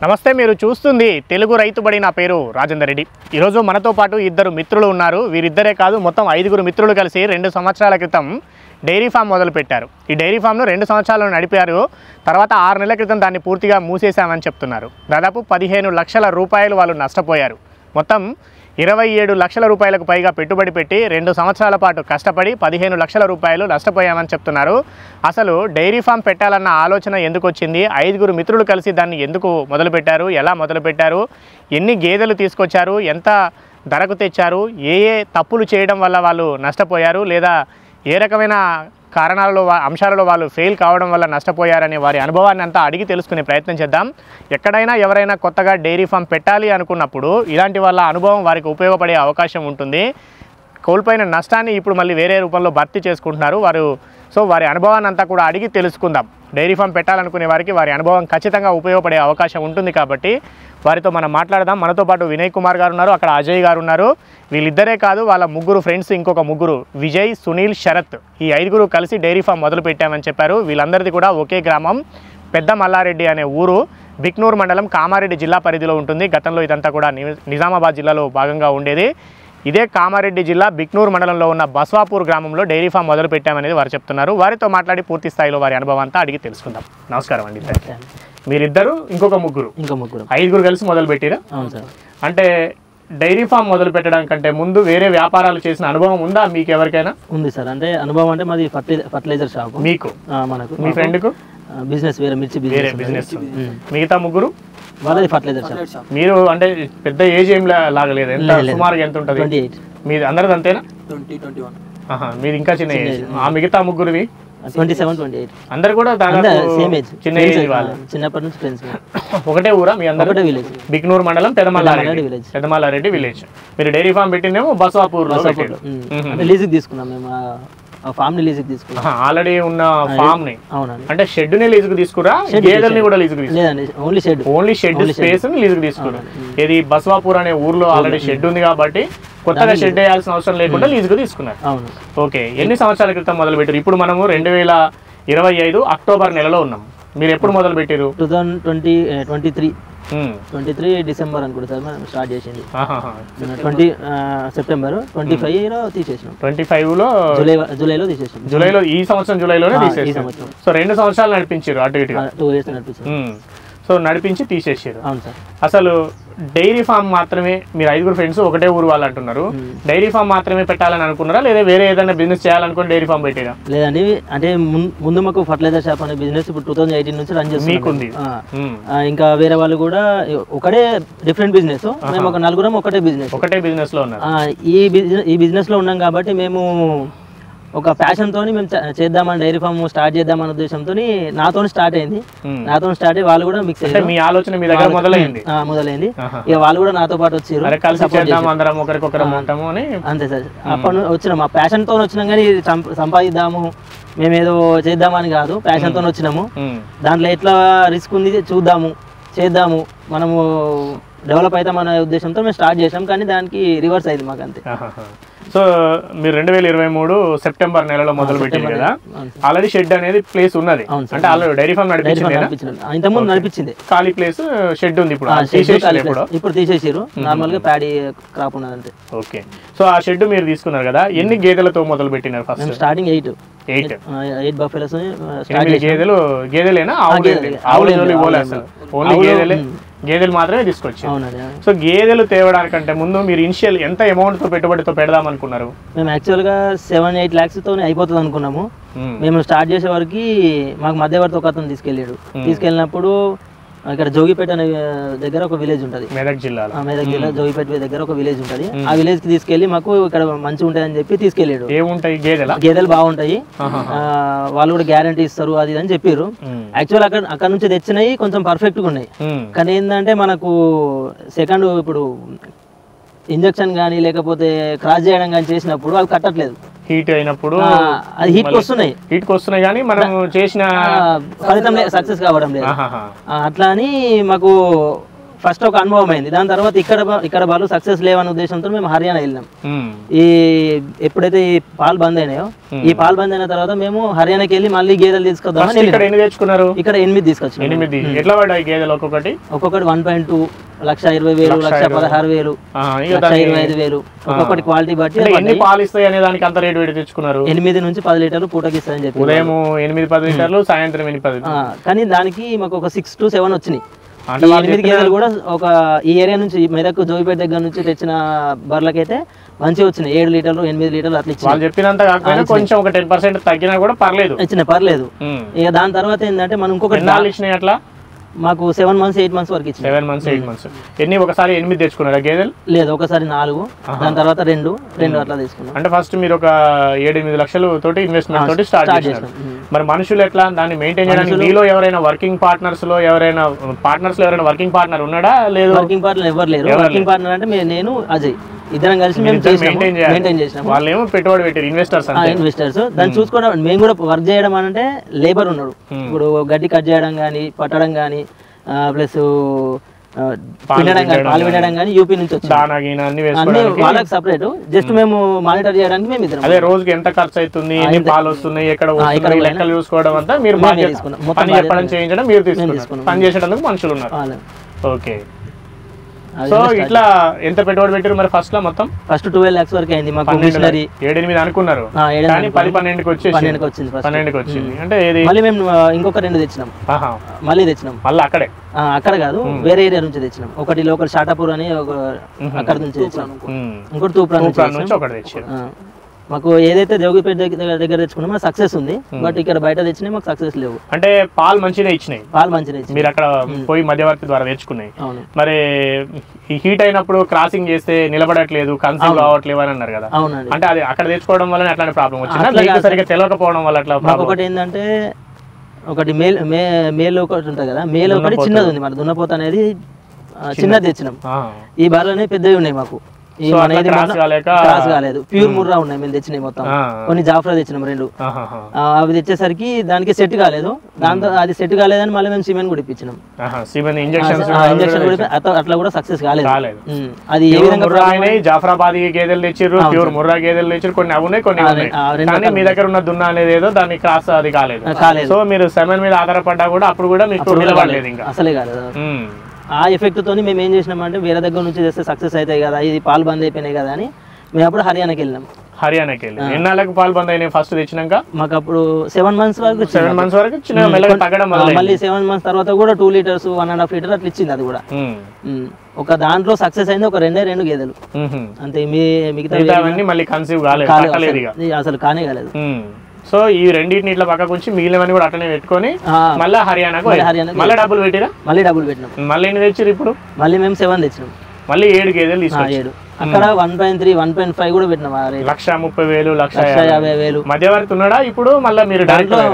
నమస్తే, మీరు చూస్తుంది తెలుగు రైతు బడి. నా పేరు రాజేందర్ రెడ్డి. ఈరోజు మనతో పాటు ఇద్దరు మిత్రులు ఉన్నారు. వీరిద్దరే కాదు, మొత్తం 5 మిత్రులు కలిసి 2 సంవత్సరాల క్రితం డైరీ ఫామ్ మొదలుపెట్టారు. ఈ డైరీ ఫామ్ను 2 సంవత్సరాలు నడిపారు. తర్వాత 6 నెలల క్రితం దాన్ని పూర్తిగా మూసేశామని చెప్తున్నారు. దాదాపు 15 లక్షల రూపాయలు వాళ్ళు నష్టపోయారు. మొత్తం 27 లక్షల రూపాయలకు పైగా పెట్టుబడి పెట్టి 2 సంవత్సరాల పాటు కష్టపడి 15 లక్షల రూపాయలు నష్టపోయామని చెప్తున్నారు. అసలు డైరీ ఫామ్ పెట్టాలన్న ఆలోచన ఎందుకు వచ్చింది? 5 మిత్రులు కలిసి దాన్ని ఎందుకు మొదలుపెట్టారు? ఎలా మొదలుపెట్టారు? ఎన్ని గేదెలు తీసుకొచ్చారు? ఎంత ధరకు తెచ్చారు? ఏ తప్పులు చేయడం వల్ల వాళ్ళు నష్టపోయారు, లేదా ఏ రకమైన కారణాలలో అంశాలలో వాళ్ళు ఫెయిల్ కావడం వల్ల నష్టపోయారనే వారి అనుభవాన్ని అంతా అడిగి తెలుసుకునే ప్రయత్నం చేద్దాం. ఎక్కడైనా ఎవరైనా కొత్తగా డైరీ ఫామ్ పెట్టాలి అనుకున్నప్పుడు ఇలాంటి వాళ్ళ అనుభవం వారికి ఉపయోగపడే అవకాశం ఉంటుంది. కోల్పోయిన నష్టాన్ని ఇప్పుడు మళ్ళీ వేరే రూపంలో భర్తీ చేసుకుంటున్నారు వారు. సో వారి అనుభవాన్ని అంతా కూడా అడిగి తెలుసుకుందాం. డైరీ ఫామ్ పెట్టాలనుకునే వారికి వారి అనుభవం ఖచ్చితంగా ఉపయోగపడే అవకాశం ఉంటుంది కాబట్టి వారితో మనం మాట్లాడదాం. మనతో పాటు వినయ్ కుమార్ గారు ఉన్నారు, అక్కడ అజయ్ గారు ఉన్నారు. వీళ్ళిద్దరే కాదు, వాళ్ళ 3 ఫ్రెండ్స్, ఇంకొక 3 విజయ్, సునీల్, శరత్, ఈ 5 కలిసి డైరీ ఫామ్ మొదలు పెట్టామని చెప్పారు. వీళ్ళందరిది కూడా ఒకే గ్రామం, పెద్ద మల్లారెడ్డి అనే ఊరు, బిక్నూరు మండలం, కామారెడ్డి జిల్లా పరిధిలో ఉంటుంది. గతంలో ఇదంతా కూడా నిజామాబాద్ జిల్లాలో భాగంగా ఉండేది. ఇదే కామారెడ్డి జిల్లా బిక్నూరు మండలంలో ఉన్న బస్వాపూర్ గ్రామంలో డైరీ ఫామ్ మొదలు పెట్టామనేది వారు చెప్తున్నారు. వారితో మాట్లాడి పూర్తి స్థాయిలో వారి అనుభవాంతా అడిగి తెలుసుకుందాం. నమస్కారం అండి. మీరిద్దరు ఇంకొక 3 5 కలిసి మొదలు పెట్టారా? అవును సార్. అంటే డైరీ ఫామ్ మొదలు పెట్టడం కంటే ముందు వేరే వ్యాపారాలు చేసిన అనుభవం ఉందా మీకు ఎవరికైనా? ఉంది సార్. అంటే అనుభవం అంటే మాది ఫర్టిలైజర్ షాప్. మీకు? మనకు. మీ ఫ్రెండ్కు బిజినెస్, వేరే మిర్చి బిజినెస్. మిగతా 3 వాళ్ళది ఫర్టిలైజర్ షాప్. మీరు అంటే పెద్ద ఏజ్ ఏం లాగలేదు, ఎంత సుమారుగా ఎంత ఉంటుంది? 28. మీది అందరిది అంతేనా? 21. మీది ఇంకా చిన్న ఏజ్. ఆ మిగతా 3వి 27, 28. అందరు కూడా దాదాపు సేమ్ ఏజ్, చిన్న ఏజ్ వాళ్ళు. చిన్నప్పటి నుంచి ఫ్రెండ్స్. ఒకటే ఊరా మీ అందరూ? ఒకటే విలేజ్, బిక్నూరు మండలం, పెదమల్లారెడ్డి విలేజ్. మీరు డైరీ ఫామ్ పెట్టిందేమో బస్వాపూర్. అంటే లీజుకి తీసుకున్నాం మేము, ఆ ఫామ్ ని లీజుకి తీసుకున్నాం. ఆల్రెడీ ఉన్న ఫామ్ ని? అవునండి. అంటే షెడ్ ని లీజుకు తీసుకురా, గేదెల్ని కూడా లీజుకు తీసుకురా? లేదండి, ఓన్లీ షెడ్ స్పేస్ ని లీజుకు తీసుకురా. ఇది బస్వాపూర్ అనే ఊర్లో ఆల్రెడీ షెడ్ ఉంది కాబట్టి కొత్తగా షెడ్ వేయాల్సిన అవసరం లేకుండా లీజుకు తీసుకున్నారు. అవును. ఓకే. ఎన్ని సంవత్సరాల క్రితం మొదలు పెట్టారు? ఇప్పుడు మనము 2025 అక్టోబర్ నెలలో ఉన్నాం. మీరు ఎప్పుడు మొదలు పెట్టారు? 2023 డిసెంబర్ అనుకుంటా సార్ మనం స్టార్ట్ చేసింది. 20 సెప్టెంబర్ 25లో తీసేసినాం. 25లో జూలైలో తీసేసినాం. జూలైలో, ఈ సంవత్సరం జూలైలోనే తీసేసాం. సో 2 సంవత్సరాలు నడిపించారు అటు ఇటుగా. 2 years నడిపించారు. సో నడిపించి తీసేసారు. అవును సార్. అసలు డైరీ ఫామ్ మాత్రమే, మీరు 5 ఫ్రెండ్స్ ఒకటే ఊరు వాళ్ళు అంటున్నారు, డైరీ ఫామ్ మాత్రమే పెట్టాలని అనుకున్నారా, లేదా వేరే ఏదైనా బిజినెస్ చేయాలనుకుని డైరీ ఫామ్ పెట్టారా? లేదండి, అంటే ముందు మాకు ఫర్టిలైజర్ షాప్ అనే బిజినెస్ ఇప్పుడు 2018 నుంచి రన్ చేస్తున్నాం. మీకుంది? ఇంకా వేరే వాళ్ళు కూడా ఒకటే డిఫరెంట్ బిజినెస్. మేము ఒక 4 ఒకటే బిజినెస్ లో ఉన్నాం. ఈ బిజినెస్ లో ఉన్నాం కాబట్టి మేము ఒక ప్యాషన్ తోని మేము చేద్దామని, డైరీ ఫామ్ స్టార్ట్ చేద్దామనే ఉద్దేశంతో నాతో స్టార్ట్ అయింది. అయ్యి వాళ్ళు కూడా మిక్స్ అయ్యారు. మీ ఆలోచన మీ దగ్గర మొదలైంది. ఇక వాళ్ళు కూడా నాతో పాటు వచ్చారు. అంతే సార్. అప్పటి నుంచి వచ్చినాం, మా ప్యాషన్ తో వచ్చినాం, కానీ సంపాదిద్దాము మేమేదో చేద్దామని కాదు, ప్యాషన్ తో వచ్చినాము. దాంట్లో ఎట్లా రిస్క్ ఉంది చేద్దాము మనము డెవలప్ అవుతాం అనే ఉద్దేశంతో మేము స్టార్ట్ చేసాం. కానీ దానికి రివర్స్ అయింది మాకు, అంతే. సో మీరు 2023 సెప్టెంబర్ నెలలో మొదలు పెట్టారు కదా, ఆల్రెడీ షెడ్ అనేది ప్లేస్ ఉన్నది. అంటే ఆల్రెడీ డైరీ ఫామ్ ఇంతకుముందు నడిపించింది. ఖాళీ ప్లేస్, షెడ్ ఉంది. ఇప్పుడు తీసేసారు. నార్మల్ గా ప్యాడీ క్రాప్ ఉన్నది, అంతే. ఓకే. సో ఆ షెడ్ మీరు తీసుకున్నారు కదా, ఎన్ని గేదెలతో మొదలు పెట్టినారు? First starting 8 buffaloes. గేదెలేనా? గేదెలు మాత్రమే తీసుకొచ్చారు. సో గేదెలు తేవడానికంటే ముందు మీరు ఇనిషియల్ ఎంత అమౌంట్ తో పెట్టుబడితో పెడదాం అనుకున్నారు? మేము యాక్చువల్ గా 7-8 lakhs తో అయిపోతుంది అనుకున్నాము. మేము స్టార్ట్ చేసే వరకు మాకు మధ్యవర్తి ఒక అతను తీసుకెళ్ళినప్పుడు ఇక్కడ జోగిపేట అనే దగ్గర ఒక విలేజ్ ఉంటుంది, మెదక్ జిల్లా జోగిపేట దగ్గర ఒక విలేజ్ ఉంటుంది. ఆ విలేజ్ కి తీసుకెళ్లి మాకు ఇక్కడ మంచిగా ఉంటాయి అని చెప్పి తీసుకెళ్ళాడు. ఏముంటాయి? గేదెలు బాగుంటాయి, వాళ్ళు కూడా గ్యారంటీ ఇస్తారు, అది అని చెప్పారు. యాక్చువల్ అక్కడ నుంచి తెచ్చినాయి కొంచెం పర్ఫెక్ట్ గా ఉన్నాయి. కానీ ఏంటంటే మనకు సెకండ్ ఇప్పుడు ఇంజక్షన్ కానీ లేకపోతే క్రాస్ చేయడం కానీ చేసినప్పుడు అవి కట్టట్లేదు. హీట్ అయినప్పుడు హీట్ వస్తున్నాయి కానీ మనం చేసిన ఫలితం సక్సెస్ కావడం లేదు. అట్లా అని మాకు ఫస్ట్ ఒక అనుభవం అయింది. దాని తర్వాత ఇక్కడ బాలు సక్సెస్ లేవనే ఉద్దేశంతో మేము హర్యానా వెళ్ళినాం. ఈ ఎప్పుడైతే ఈ పాలు బంద్ అయినాయో, ఈ పాలు బంద్ అయిన తర్వాత మేము హర్యానాకి వెళ్ళి మళ్ళీ గేదెలు తీసుకొద్దామని తెచ్చుకున్నారు. ఇక్కడ 8 తీసుకొచ్చాం. 8 ఎట్లా పడ్డాయి గేదెలు? ఒక్కొక్కటి 1.2, 1,20,000, 1,16,000, 1,25,000 ఒక్కొక్కటి క్వాలిటీ బట్టి. ఎన్ని పాలు ఇస్తాయి అనే దానికి అంత రేటు పెట్టి తెచ్చుకున్నారు? 8 నుంచి 10 లీటర్లు పూటకి ఇస్తాయని చెప్పి. ఉదయం 8-10 లీటర్లు, సాయంత్రం 8-10. కానీ దానికి మాకు ఒక 6 to 7 వచ్చినాయి. 8 గేదెలు కూడా ఒక ఈ ఏరియా నుంచి మెదక్ జోగిపేట దగ్గర నుంచి తెచ్చిన బర్లకైతే మంచిగా వచ్చినాయి. 7 లీటర్లు, 8 లీటర్లు అట్లా ఇచ్చి వాళ్ళు చెప్పినంత కాకపోయినా కొంచెం ఒక 10% తగ్గినా కూడా పర్లేదు, ఇచ్చిన పర్లేదు. ఇక దాని తర్వాత ఏంటంటే మనం ఇంకొకటి ఇచ్చినాయి. అట్లా మాకు 7 months 8 months వరకు ఇచ్చింది. 7 months 8 months. ఎన్ని ఒకసారి 8 తెచ్చుకున్నారా గేదెలు? లేదు, ఒకసారి 4, దాని తర్వాత 2 అట్లా తీసుకున్నాం. అంటే ఫస్ట్ మీరు ఒక 7-8 లక్షలు తోటి ఇన్వెస్ట్మెంట్ తోటి స్టార్ట్ చేశారు. మరి మనుషులు ఎట్లా దాన్ని మెయింటైన్ చేయడానికి? మీలో ఎవరైనా వర్కింగ్ పార్ట్నర్స్ లో ఎవరైనా వర్కింగ్ పార్ట్నర్ ఉన్నాడా? లేదు, వర్కింగ్ పార్ట్నర్ ఎవరు లేరు. వర్కింగ్ పార్ట్నర్ అంటే నేను అజయ్ ఇద్దరం కలిసి మేము మెయింటైన్ చేసినాం. వాళ్ళేమో పెట్టుబడి పెట్టారు, ఇన్వెస్టర్స్. దాన్ని చూసుకోవడం, మేము కూడా వర్క్ చేయడం అంటే లేబర్ ఉన్నాడు. ఇప్పుడు గడ్డి కట్ చేయడం కానీ, పట్టడం కానీ, ప్లస్ పాలు వినడం కానీ యూపీ నుంచి వచ్చి వాళ్ళకి సపరేట్. జస్ట్ మేము మానిటర్ చేయడానికి మేము ఇద్దరం. అదే రోజుకి ఎంత ఖర్చు అవుతుంది, ఎన్ని పాలు వస్తున్నాయి, ఎక్కడ లెక్కలు చూసుకోవడం అంతా మీరు పని చెప్పడం, చేయించడం మీరు తీసుకున్నారు. పని చేసేటందుకు మనుషులు ఉన్నారు. ఓకే. సో ఇట్లా ఎంత పెట్టుబడి పెట్టారు మరి? ఫస్ట్ లో మొత్తం 12 lakhs వరకు అయింది మాకు. 7-8 అనుకున్నారు కానీ 10-12కి వచ్చింది. 12కి వచ్చింది. అంటే మళ్ళీ మేము ఇంకొక 2 తెచ్చినాం. మళ్ళీ అక్కడ కాదు, వేరే ఏరియా నుంచి తెచ్చినాం. ఒకటి లోకల్ షాటాపూర్ అని అక్కడ నుంచి తెచ్చినాం. ఇంకోటి తూప్రా నుంచి ఒకటి తెచ్చారు. మాకు ఏదైతే జోగిపేట దగ్గర తెచ్చుకున్నామో సక్సెస్ ఉంది. బట్ ఇక్కడ బయట తెచ్చినాయి మాకు సక్సెస్ లేవు. అంటే పాలు మంచిగా ఇచ్చినాయి. మీరు అక్కడ పోయి మధ్యవర్తి ద్వారా తెచ్చుకున్నాయి. మరి ఈ హీట్ అయినప్పుడు క్రాసింగ్ చేస్తే నిలబడట్లేదు, కన్సీవ్ రావట్లేదు అని అన్నారు కదా. అంటే అది అక్కడ తెచ్చుకోవడం వల్ల అట్లాంటి ప్రాబ్లం వచ్చింది, సరిగ్గా తెలియకపోవడం వల్ల అట్లా? ఒకటి ఏంటంటే, ఒకటి మేల్ ఒకటి ఉంటుంది కదా, మేల్ ఒకటి చిన్నది ఉంది. మన దున్నపోత అనేది చిన్నది తెచ్చినాం. ఈ బార్లనే పెద్దవి ఉన్నాయి మాకు. కాలేదు, ప్యూర్ ముర్రా ఉన్నాయి మేము తెచ్చినాయి మొత్తం. కొన్ని జాఫ్రా తెచ్చినాం 2. అవి తెచ్చేసరికి దానికి సెట్ కాలేదు. దాంతో అది సెట్ కాలేదని మళ్ళీ మేము సిమెంట్ కూడా ఇప్పించినాం. ఇంజక్షన్ కూడా అట్లా కూడా సక్సెస్ కాలేదు. అది ఏ విధంగా జాఫ్రాబాద్ గేదెలు తెచ్చిర్రు, ప్యూర్ ముర్రా గేదెలు తెచ్చిర్రు, కొన్ని అవి ఉన్నాయి, కొన్ని మీ దగ్గర ఉన్న దున్నా అనేది ఏదో దాన్ని క్రాస్ అది కాలేదు. సో మీరు సెమెన్ మీద ఆధారపడ్డా కూడా అప్పుడు కూడా మీకు నిలబడలేదు, ఇంకా అసలే కాలేదు. ఆ ఎఫెక్ట్ తోని మేము ఏం చేసినామంటే, వేరే దగ్గర నుంచి చేస్తే సక్సెస్ అవుతాయి కదా, ఇది పాలు బంద్ అయిపోయినాయి కదా అని మేము అప్పుడు హర్యానాకి వెళ్ళినాం. ఎన్నాళ్ళకి పాలు బంద్ అయినాయి ఫస్ట్ తెచ్చినాక? మాకు అప్పుడు 7 months వరకు. 7 months వరకు తగ్గడం, మళ్ళీ 7 months తర్వాత కూడా 2 liters 1.5 liters అట్లా ఇచ్చింది. అది కూడా ఒక దాంట్లో సక్సెస్ అయింది. ఒక 2 గేదెలు అంతే. మిగతా మళ్ళీ కన్సీవ్ కాలేదు, అసలు కానే కాలేదు. సో ఈ రెండింటిని ఇట్లా పక్కకు వచ్చి మిగిలినవన్నీ కూడా అట్లనే పెట్టుకొని మళ్ళీ హర్యానాకు మళ్ళీ డబ్బులు పెట్టిరా? మళ్ళీ డబ్బులు పెట్టినాం. మళ్ళీ ఎన్ని తెచ్చారు ఇప్పుడు? మళ్ళీ మేము 7 తెచ్చినాం. మళ్ళీ 7 గేదెలు తీసుకొచ్చారు. అక్కడ 1.3, 1.5 కూడా పెట్టినాం. 1,30,000, 1,50,000 మధ్యవర్తి ఉన్నాడా ఇప్పుడు? మళ్ళీ మీరు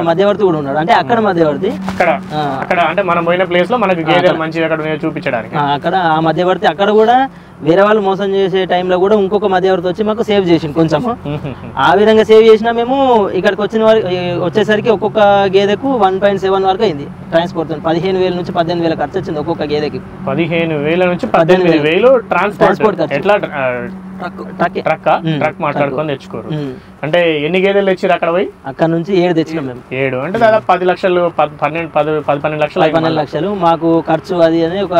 మధ్యవర్తి కూడా ఉన్నాడు. అంటే అక్కడ మధ్యవర్తి అక్కడ అంటే మనం పోయిన ప్లేస్ లో మనకి గేదెలు మంచిగా అక్కడ చూపించడానికి అక్కడ ఆ మధ్యవర్తి అక్కడ కూడా వేరే వాళ్ళు మోసం చేసే టైంలో కూడా ఇంకొక మధ్యవర్తి వచ్చి మాకు సేవ్ చేసింది కొంచెం. ఆ విధంగా సేవ్ చేసినా మేము ఇక్కడికి వచ్చేసరికి ఒక్కొక్క గేదెకు 1.7 వరకు అయింది ట్రాన్స్పోర్ట్. 15,000 నుంచి 18,000 ఖర్చు వచ్చింది ఒక్కొక్క గేదెకి. 15,000 నుంచి 18,000 ట్రాన్స్పోర్ట్ ఖర్చు. ఎట్లా ట్రక్ మాట్లాడుకొని తెచ్చుకోరు. అంటే ఎన్ని గేదెలు తెచ్చారు అక్కడ పోయి? అక్కడ నుంచి 7 తెచ్చినాం మేము. 7 అంటే దాదాపు 10 లక్షలు, 12 లక్షలు మాకు ఖర్చు. అది అని ఒక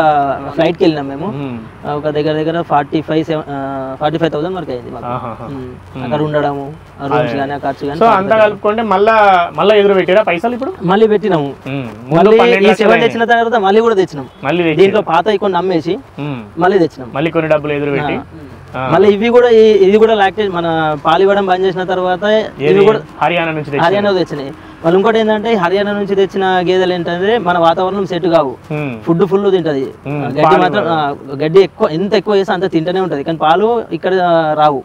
ఫ్లైట్ కి వెళ్ళినాం మేము. ఒక దగ్గర 45,000 వరకు అయింది అక్కడ ఉండడము, రూమ్స్ కానీ, ఆ ఖర్చు కానీ. అంతా కలుపుకుంటే మళ్ళీ ఎదురు పెట్టారా పైసలు? ఇప్పుడు మళ్ళీ పెట్టినాము. మళ్ళీ 7 తెచ్చిన తర్వాత మళ్ళీ కూడా తెచ్చినాం. మళ్ళీ దీంట్లో పాత కొన్ని అమ్మేసి మళ్ళీ తెచ్చినాం. మళ్ళీ కొన్ని డబ్బులు ఎదురు పెట్టి మళ్ళీ ఇది కూడా లాక్టేజ్ మన పాలు ఇవ్వడం బంద్ చేసిన తర్వాత ఇవి కూడా హర్యానా తెచ్చినాయి. మళ్ళీ ఇంకోటి ఏంటంటే, హర్యానా నుంచి తెచ్చిన గేదెలు ఏంటంటే మన వాతావరణం సెట్ కావు. ఫుడ్ ఫుల్ తింటది, గడ్డి మాత్రం గడ్డి ఎంత ఎక్కువ చేస్తే అంత తింటూనే ఉంటది. కానీ పాలు ఇక్కడ రావు.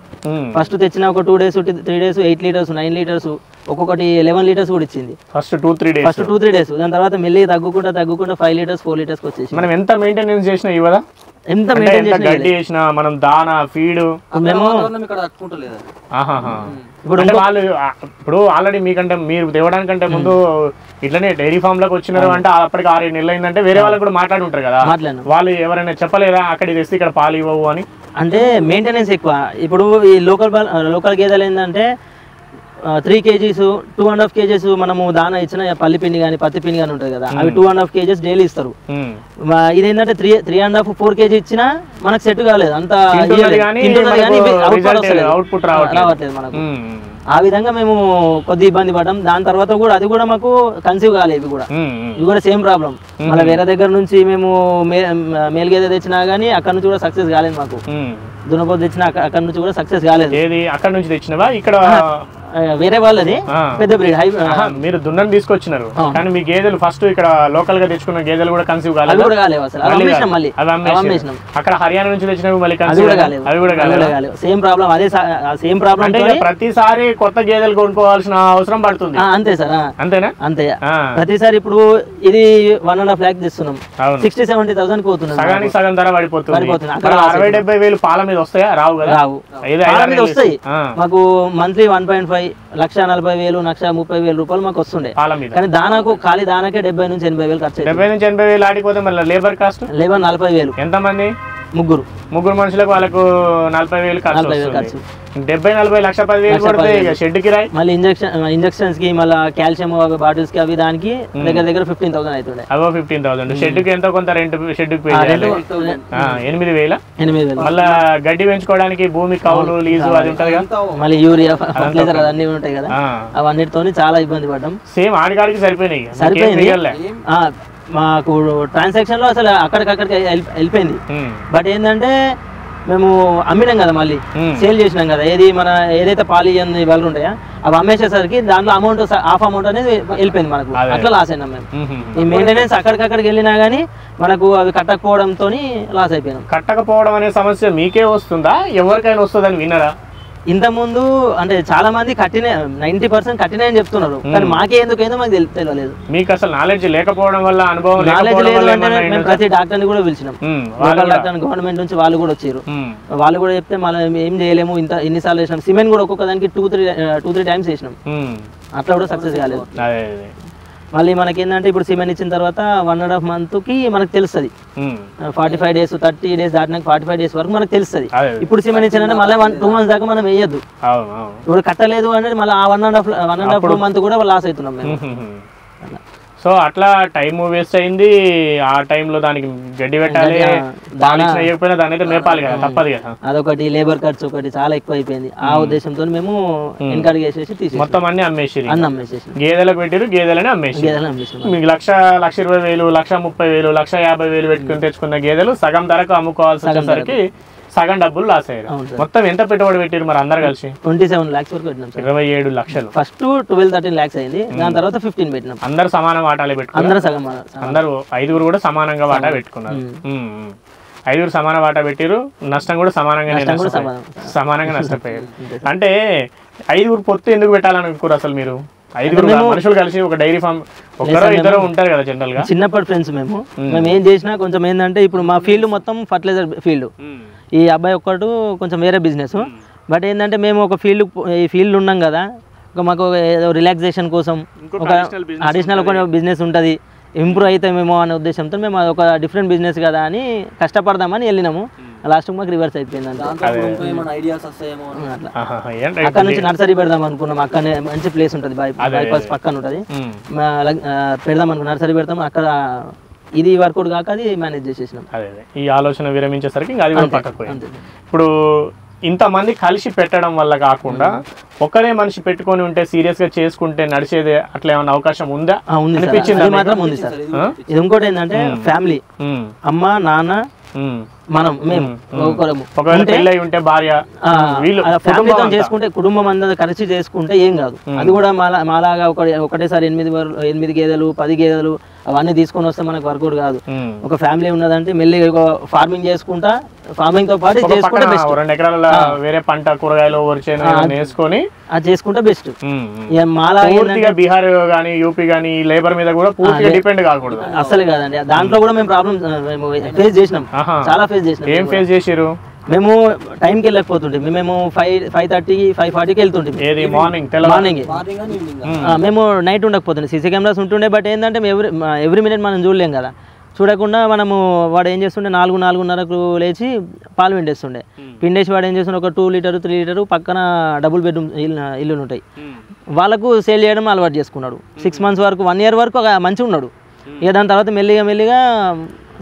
ఫస్ట్ తెచ్చిన ఒక 2 days 3 days 8 liters 9 liters ఒక్కొక్కటి 11 liters కూడా ఇచ్చింది ఫస్ట్ 2-3 days. దాని తర్వాత మెల్లి తగ్గుకుంటా 5 liters 4 liters వచ్చేసి. మనం ఎంత మెయింటెనెన్స్ చేసినా ఇవ్వదా? ఎంత అంటే మెయింటైన్ ఎంత గడ్డి వేసినా మనం దానా ఫీడ్ మేము ఇక్కడ తట్టుకుంటలేదు అది. ఇప్పుడు అంటే వాళ్ళు ఇప్పుడు ఆల్రెడీ మీకంటే మీరు తేవడానికంటే ముందు ఇట్లనే డైరీ ఫామ్ లోకి వచ్చినారు అంటే అప్పటికి 6-7 నెలలు అయిందంటే వేరే వాళ్ళు కూడా మాట్లాడి ఉంటారు కదా, మాట్లాడినాం. వాళ్ళు ఎవరైనా చెప్పలేదా అక్కడికి తెస్తే ఇక్కడ పాలు ఇవ్వవు అని? అంటే మెయింటెనెన్స్ ఎక్కువ. ఇప్పుడు ఈ లోకల్ గేదెలు ఏంటంటే 3 kgs 2.5 kgs మనము దానా ఇచ్చిన పల్లి పిండి కానీ పత్తి పిండి కానీ ఉంటుంది కదా, అవి 2.5 kgs డైలీ ఇస్తారు. ఇదేంటంటే 3.5-4 kg ఇచ్చినా మనకు సెట్ కాలేదు, అంత అవుట్పుట్ రావట్లేదు మనకు. ఆ విధంగా మేము కొద్ది ఇబ్బంది పడ్డాం. దాని తర్వాత కూడా అది కూడా మాకు కన్సీవ్ కాలేదు. ఇవి కూడా సేమ్ ప్రాబ్లం. మళ్ళీ వేరే దగ్గర నుంచి మేము మేల్ గేదె తెచ్చినా గానీ అక్కడ నుంచి కూడా సక్సెస్ కాలేదు మాకు. దున్నపోతు తెచ్చినా అక్కడ నుంచి కూడా సక్సెస్ కాలేదు. ఏది అక్కడ నుంచి తెచ్చినవా? ఇక్కడ వేరే వాళ్ళది పెద్ద బ్రీడ్. మీరు దున్నని తీసుకొచ్చినారు కానీ మీ గేదెలు ఫస్ట్ ఇక్కడ లోకల్ గా తెచ్చుకున్న గేదెలు కూడా కన్సీవ్ కాలేదు. అక్కడ హర్యానా నుంచి తెచ్చినవి మళ్ళీ కన్సీవ్ అవి కూడా కాలేదు. Same problem. అదే సేమ్ ప్రాబ్లం. అంటే ప్రతిసారి కొత్త గేదెలు కొనుక్కోవాల్సిన అవసరం పడుతుంది. అంతే సార్. అంతేనా? అంతే. ప్రతిసారి ఇప్పుడు ఇది 1.5 lakh తెస్తున్నాం, 60-70,000 పోతున్నాం. సగానికి సగం ధర పడిపోతుంది. 60-70 వేలు పాల మీద వస్తాయా? రావు కదా. రావు. వస్తాయి మాకు మంత్లీ 1.5 1,40,000 1,30,000 రూపాయలు మాకు వస్తుండే. కానీ దానాకు ఖాళీ దానాకే 70 నుంచి 80 వేలు ఖర్చు. 70 నుంచి 80 వేలు ఆడిపోతే మళ్ళీ లేబర్ కాస్ట్ 40,000. ఎంతమంది? ముగ్గురు మనుషులకు వాళ్ళకు 40 వేలు ఖర్చు. 70-40 1,10,000 పడితే షెడ్ కిరాయి, మళ్ళీ ఇంజక్షన్స్ కి, మళ్ళీ కాల్షియం బాటిల్స్ కి, అవి దానికి దగ్గర 15,000 అవుతుండే. అవో 15,000. షెడ్ కి ఎంతో కొంత రెంట్, షెడ్ కి 8,000. మళ్ళీ గడ్డి పెంచుకోవడానికి భూమి కౌలు లీజు అది ఉంటది కదా, మళ్ళీ యూరియా ఫర్టిలైజర్ అన్ని ఉంటాయి కదా, అవన్నిటితో చాలా ఇబ్బంది పడ్డాం. సేమ్ ఆడికాడికి సరిపోయినాయి. మాకు ట్రాన్సాక్షన్ లో అసలు అక్కడికక్కడికి వెళ్ళిపోయింది. బట్ ఏంటంటే మేము అమ్మినాం కదా, మళ్ళీ సేల్ చేసినాం కదా, ఏదైతే పాలు ఇవన్నీ వాళ్ళు ఉంటాయా అవి అమ్మేసేసరికి దాంట్లో అమౌంట్ హాఫ్ అమౌంట్ అనేది వెళ్ళిపోయింది మనకు. అట్లా లాస్ అయినాం మేము. ఈ మెయింటెనెన్స్ అక్కడికక్కడికి వెళ్ళినా గానీ మనకు అవి కట్టకపోవడంతో లాస్ అయిపోయినాం. కట్టకపోవడం అనే సమస్య మీకే వస్తుందా, ఎవరికైనా వస్తుందని విన్నారా? ఇంతకుముందు అంటే చాలా మంది 90% కట్టినా అని చెప్తున్నారు, కానీ మాకే ఎందుకైందో మాకు తెలియలేదు. మీకు అసలు నాలెడ్జ్ లేకపోవడం వల్ల, అనుభవం నాలెడ్జ్ లేదు అంటే మేము ప్రతి డాక్టర్ని కూడా పిలిచినాం. డాక్టర్ గవర్నమెంట్ నుంచి వాళ్ళు కూడా వచ్చారు. వాళ్ళు కూడా చెప్తే మనం ఏం చేయలేము, ఇన్నిసార్లు వేసినాం. సిమెంట్ కూడా ఒక్కొక్కదానికి 2-3 టైమ్స్ వేసినాం, అట్లా కూడా సక్సెస్ కాలేదు. మళ్ళీ మనకి ఏంటంటే ఇప్పుడు సిమెంట్ ఇచ్చిన తర్వాత 1.5 month కి మనకు తెలుస్తుంది. 45 days 30 days దాటినాక 45 days వరకు మనకు తెలుస్తుంది. ఇప్పుడు సిమెంట్ ఇచ్చిన మళ్ళీ 2 months దాకా మనం వేయద్దు. ఇప్పుడు కట్టలేదు అంటే మళ్ళీ ఆ 1.5 month కూడా లాస్ అవుతున్నాం మేము. సో అట్లా టైం వేస్ట్ అయింది. ఆ టైంలో దానికి గడ్డి పెట్టాలి, వేయకపోయినా దాని అయితే మేపాలి కదా, తప్పదు కదా. అదొకటి, లేబర్ ఖర్చు ఒకటి చాలా ఎక్కువ అయిపోయింది. ఆ ఉద్దేశంతో మేము ఎన్కరేజ్ చేసేసి తీసి మొత్తం అన్ని అమ్మేసి గేదెలకు పెట్టారు, గేదెలని అమ్మేసి. మీకు 1,20,000 1,30,000 1,50,000 పెట్టుకుని తెచ్చుకున్న గేదెలు సగం ధరకు అమ్ముకోవాల్సి వచ్చేసరికి సగం డబ్బులు లాస్ అయ్యారు. మొత్తం ఎంత పెట్టుబడి పెట్టారు మరి అందరు కలిసి? 27 lakhs వరకు పెట్టినాం. 27 లక్షలు. ఫస్ట్ 12-13 lakhs అయింది, దాని తర్వాత 15 పెట్టినాం. అందరు సమాన వాటాలే పెట్టుకున్నారు. అందరు 5 కూడా సమానంగా వాటా పెట్టుకున్నారు. 5 సమాన వాటా పెట్టారు. నష్టం కూడా సమానంగా నష్టపోయారు. అంటే 5 పొత్తు ఎందుకు పెట్టాలనుకోరు అసలు మీరు? 5 మనుషులు కలిసి ఒక డైరీ ఫామ్, ఒకరో ఇద్దరు ఉంటారు కదా జనరల్ గా. చిన్నప్పటి ఫ్రెండ్స్ మేము ఏం చేసినా కొంచెం ఏంటంటే ఇప్పుడు మా ఫీల్డ్ మొత్తం ఫర్టిలైజర్ ఫీల్డ్. ఈ అబ్బాయి ఒక్కడు కొంచెం వేరే బిజినెస్. బట్ ఏంటంటే మేము ఒక ఈ ఫీల్డ్ ఉన్నాం కదా, మాకు ఏదో రిలాక్సేషన్ కోసం ఒక అడిషనల్ ఒక బిజినెస్ ఉంటుంది, ఇంప్రూవ్ అవుతామేమో అనే ఉద్దేశంతో మేము ఒక డిఫరెంట్ బిజినెస్ కదా అని కష్టపడదామని వెళ్ళినాము. లాస్ట్ మాకు రివర్స్ అయిపోయింది. అక్కడ నుంచి నర్సరీ పెడదాం అనుకున్నాం. అక్కడనే మంచి ప్లేస్ ఉంటుంది, బైపాస్ పక్కన ఉంటుంది, పెడదాం అనుకున్నాం. నర్సరీ పెడతాం అక్కడ. ఇది వర్కౌట్ కాక అది మేనేజ్ చేసేసినాం. ఈ ఆలోచన విరమించేసరికి అది కూడా పక్కకు పోయింది. ఇప్పుడు ఇంతమంది కలిసి పెట్టడం వల్ల కాకుండా ఒకరే మనిషి పెట్టుకొని ఉంటే సీరియస్ గా చేసుకుంటే నడిచేది అట్లా ఏమైనా అవకాశం ఉందా? అనిపించింది మాత్రం ఉంది సార్. ఇది ఇంకోటి ఏంటంటే ఫ్యామిలీ, అమ్మ నాన్న మేము ఉంటే భార్య ఫ్యామిలీతో చేసుకుంటే, కుటుంబం అందరూ కలిసి చేసుకుంటే ఏం కాదు. అది కూడా మాలాగా ఒకటేసారి 8 గేదెలు 10 గేదెలు అవన్నీ తీసుకొని వస్తే మనకు వర్కౌట్ కాదు. ఒక ఫ్యామిలీ ఉన్నదంటే మెల్లిగా ఫార్మింగ్ చేసుకుంటా, ఫార్మింగ్ తో పాటు చేసుకుంటే బెస్ట్. 2 ఎకరాల వేరే పంట కూరగాయలు వేసుకొని అది చేసుకుంటే బెస్ట్. బీహార్ గానీ యూపీ గానీ లేబర్ మీద కూడా పూర్తిగా డిపెండ్ కాకూడదు. అసలు కాదండి. దాంట్లో కూడా మేము ప్రాబ్లమ్ ఫేస్ చేసినాం, చాలా ఫేస్ చేసినాం. ఏం ఫేస్ చేసిరు? మేము టైంకి వెళ్ళకపోతుంటే మేము 5:30 5:40కి వెళ్తుంటే మార్నింగ్ మేము నైట్ ఉండకపోతుండే. సీసీ కెమెరాస్ ఉంటుండే, బట్ ఏంటంటే ఎవ్రీ మినిట్ మనం చూడలేం కదా. చూడకుండా మనము వాడు ఏం చేస్తుండే 4:30కు లేచి పాలు పిండేస్తుండే. పిండేసి వాడు ఏం చేస్తుండే ఒక 2 లీటర్ 3 లీటర్ పక్కన డబుల్ బెడ్రూమ్ ఇల్లులు ఉంటాయి, వాళ్ళకు సేల్ చేయడం అలవాటు చేసుకున్నాడు. 6 months వరకు 1 year వరకు మంచిగా ఉన్నాడు. ఇక దాని తర్వాత మెల్లిగా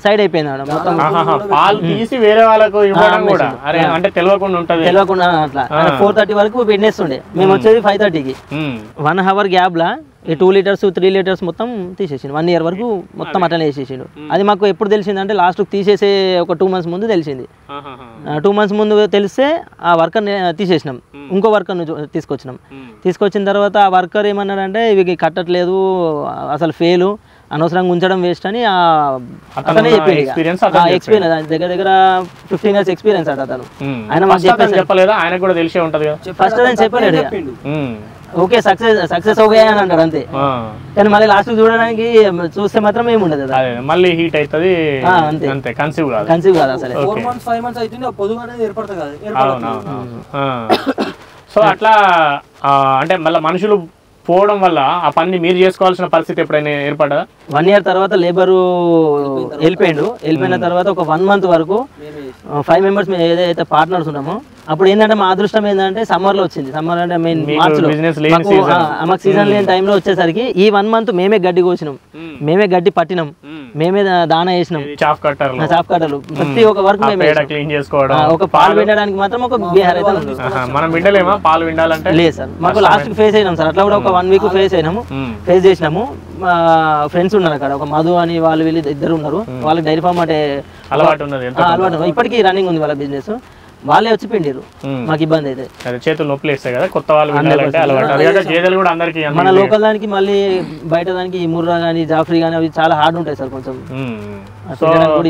సైడ్ అయిపోయింది మొత్తం. పాలు తీసి వేరే వాళ్ళకు ఇవ్వడం కూడా అంటే తెలియకుండా అట్లా 4:30 వరకు పిండేస్తుండే. మేము వచ్చేది 5:30కి. 1 hour గ్యాప్ లా ఈ 2 లీటర్స్ 3 లీటర్స్ మొత్తం తీసేసిండు. 1 year వరకు మొత్తం అట్లనే వేసేసిండు. అది మాకు ఎప్పుడు తెలిసిందంటే లాస్ట్కి తీసేసే ఒక 2 months ముందు తెలిసింది. 2 months ముందు తెలిస్తే ఆ వర్కర్ తీసేసినాం, ఇంకో వర్కర్ను తీసుకొచ్చిన తర్వాత ఆ వర్కర్ ఏమన్నాడంటే ఇవి కట్టట్లేదు, అసలు ఫెయిల్, అనవసరంగా ఉంచడం వేస్ట్ అని అతనే చెప్పింది. ఎక్స్పీరియన్స్ దగ్గర 15 years ఎక్స్పీరియన్స్ అట అతను. ఆయన చెప్పలేదా? ఆయన కూడా తెలిసే ఉంటది కదా. ఫస్ట్ ఆయన చెప్పలేడు, ఓకే సక్సెస్ ఓకే అని అంటాడు అంతే. కానీ మళ్ళీ లాస్ట్ చూడడానికి చూస్తే మాత్రం ఏమి ఉండదు, మళ్ళీ హీట్ అవుతుంది అంతే. కన్సీవ్ కాదు అసలు. 4 months 5 months అవుతుంది, పొదుగు అనేది ఏర్పడుతుంది కదా. సో అట్లా అంటే మళ్ళీ మనుషులు పోవడం వల్ల ఆ పని మీరు చేసుకోవాల్సిన పరిస్థితి ఎప్పుడైనా ఏర్పడ్డా? 1 year తర్వాత లేబరు వెళ్ళిపోయిన తర్వాత ఒక 1 month వరకు 5 members మేము ఏదైతే పార్ట్నర్స్ ఉన్నామో అప్పుడు ఏంటంటే మా అదృష్టం ఏంటంటే సమ్మర్లో వచ్చింది. సమ్మర్ అంటే మెయిన్ మార్చిలో మాకు సీజన్ లేని టైంలో వచ్చేసరికి ఈ 1 month మేమే గడ్డి కోసినాం, మేమే గడ్డి పట్టినాం, మేమే దానా వేసినాం, చాఫ్ కట్టర్లు ప్రతి ఒక్క వర్క్ మేమే. ఒక పాలు పిండడానికి మాత్రం ఒక బీహార్ అయితే ఉంది. మనం పిండలేమా పాలు పిండాలంటే? లేదు సార్, మాకు లాస్ట్ ఫేస్ అయినాం సార్. అట్లా కూడా ఒక 1 week ఫేస్ చేసినాము. ఫ్రెండ్స్ ఉన్నారు అక్కడ, ఒక మధు అని వాళ్ళు వీళ్ళు ఇద్దరు ఉన్నారు. వాళ్ళకి డైరీ ఫార్మ్ అంటే అలవాటు, ఇప్పటికీ రన్నింగ్ ఉంది వాళ్ళ బిజినెస్. వాళ్ళే వచ్చి పిండిరు, మాకు ఇబ్బంది అయితే. చేతులు నొప్పులు వేస్తాయి కదా కొత్త వాళ్ళు. మన లోకల్ దానికి మళ్ళీ బయట దానికి ముర్రా కానీ జాఫ్రీ కానీ అవి చాలా హార్డ్ ఉంటాయి సార్, కొంచెం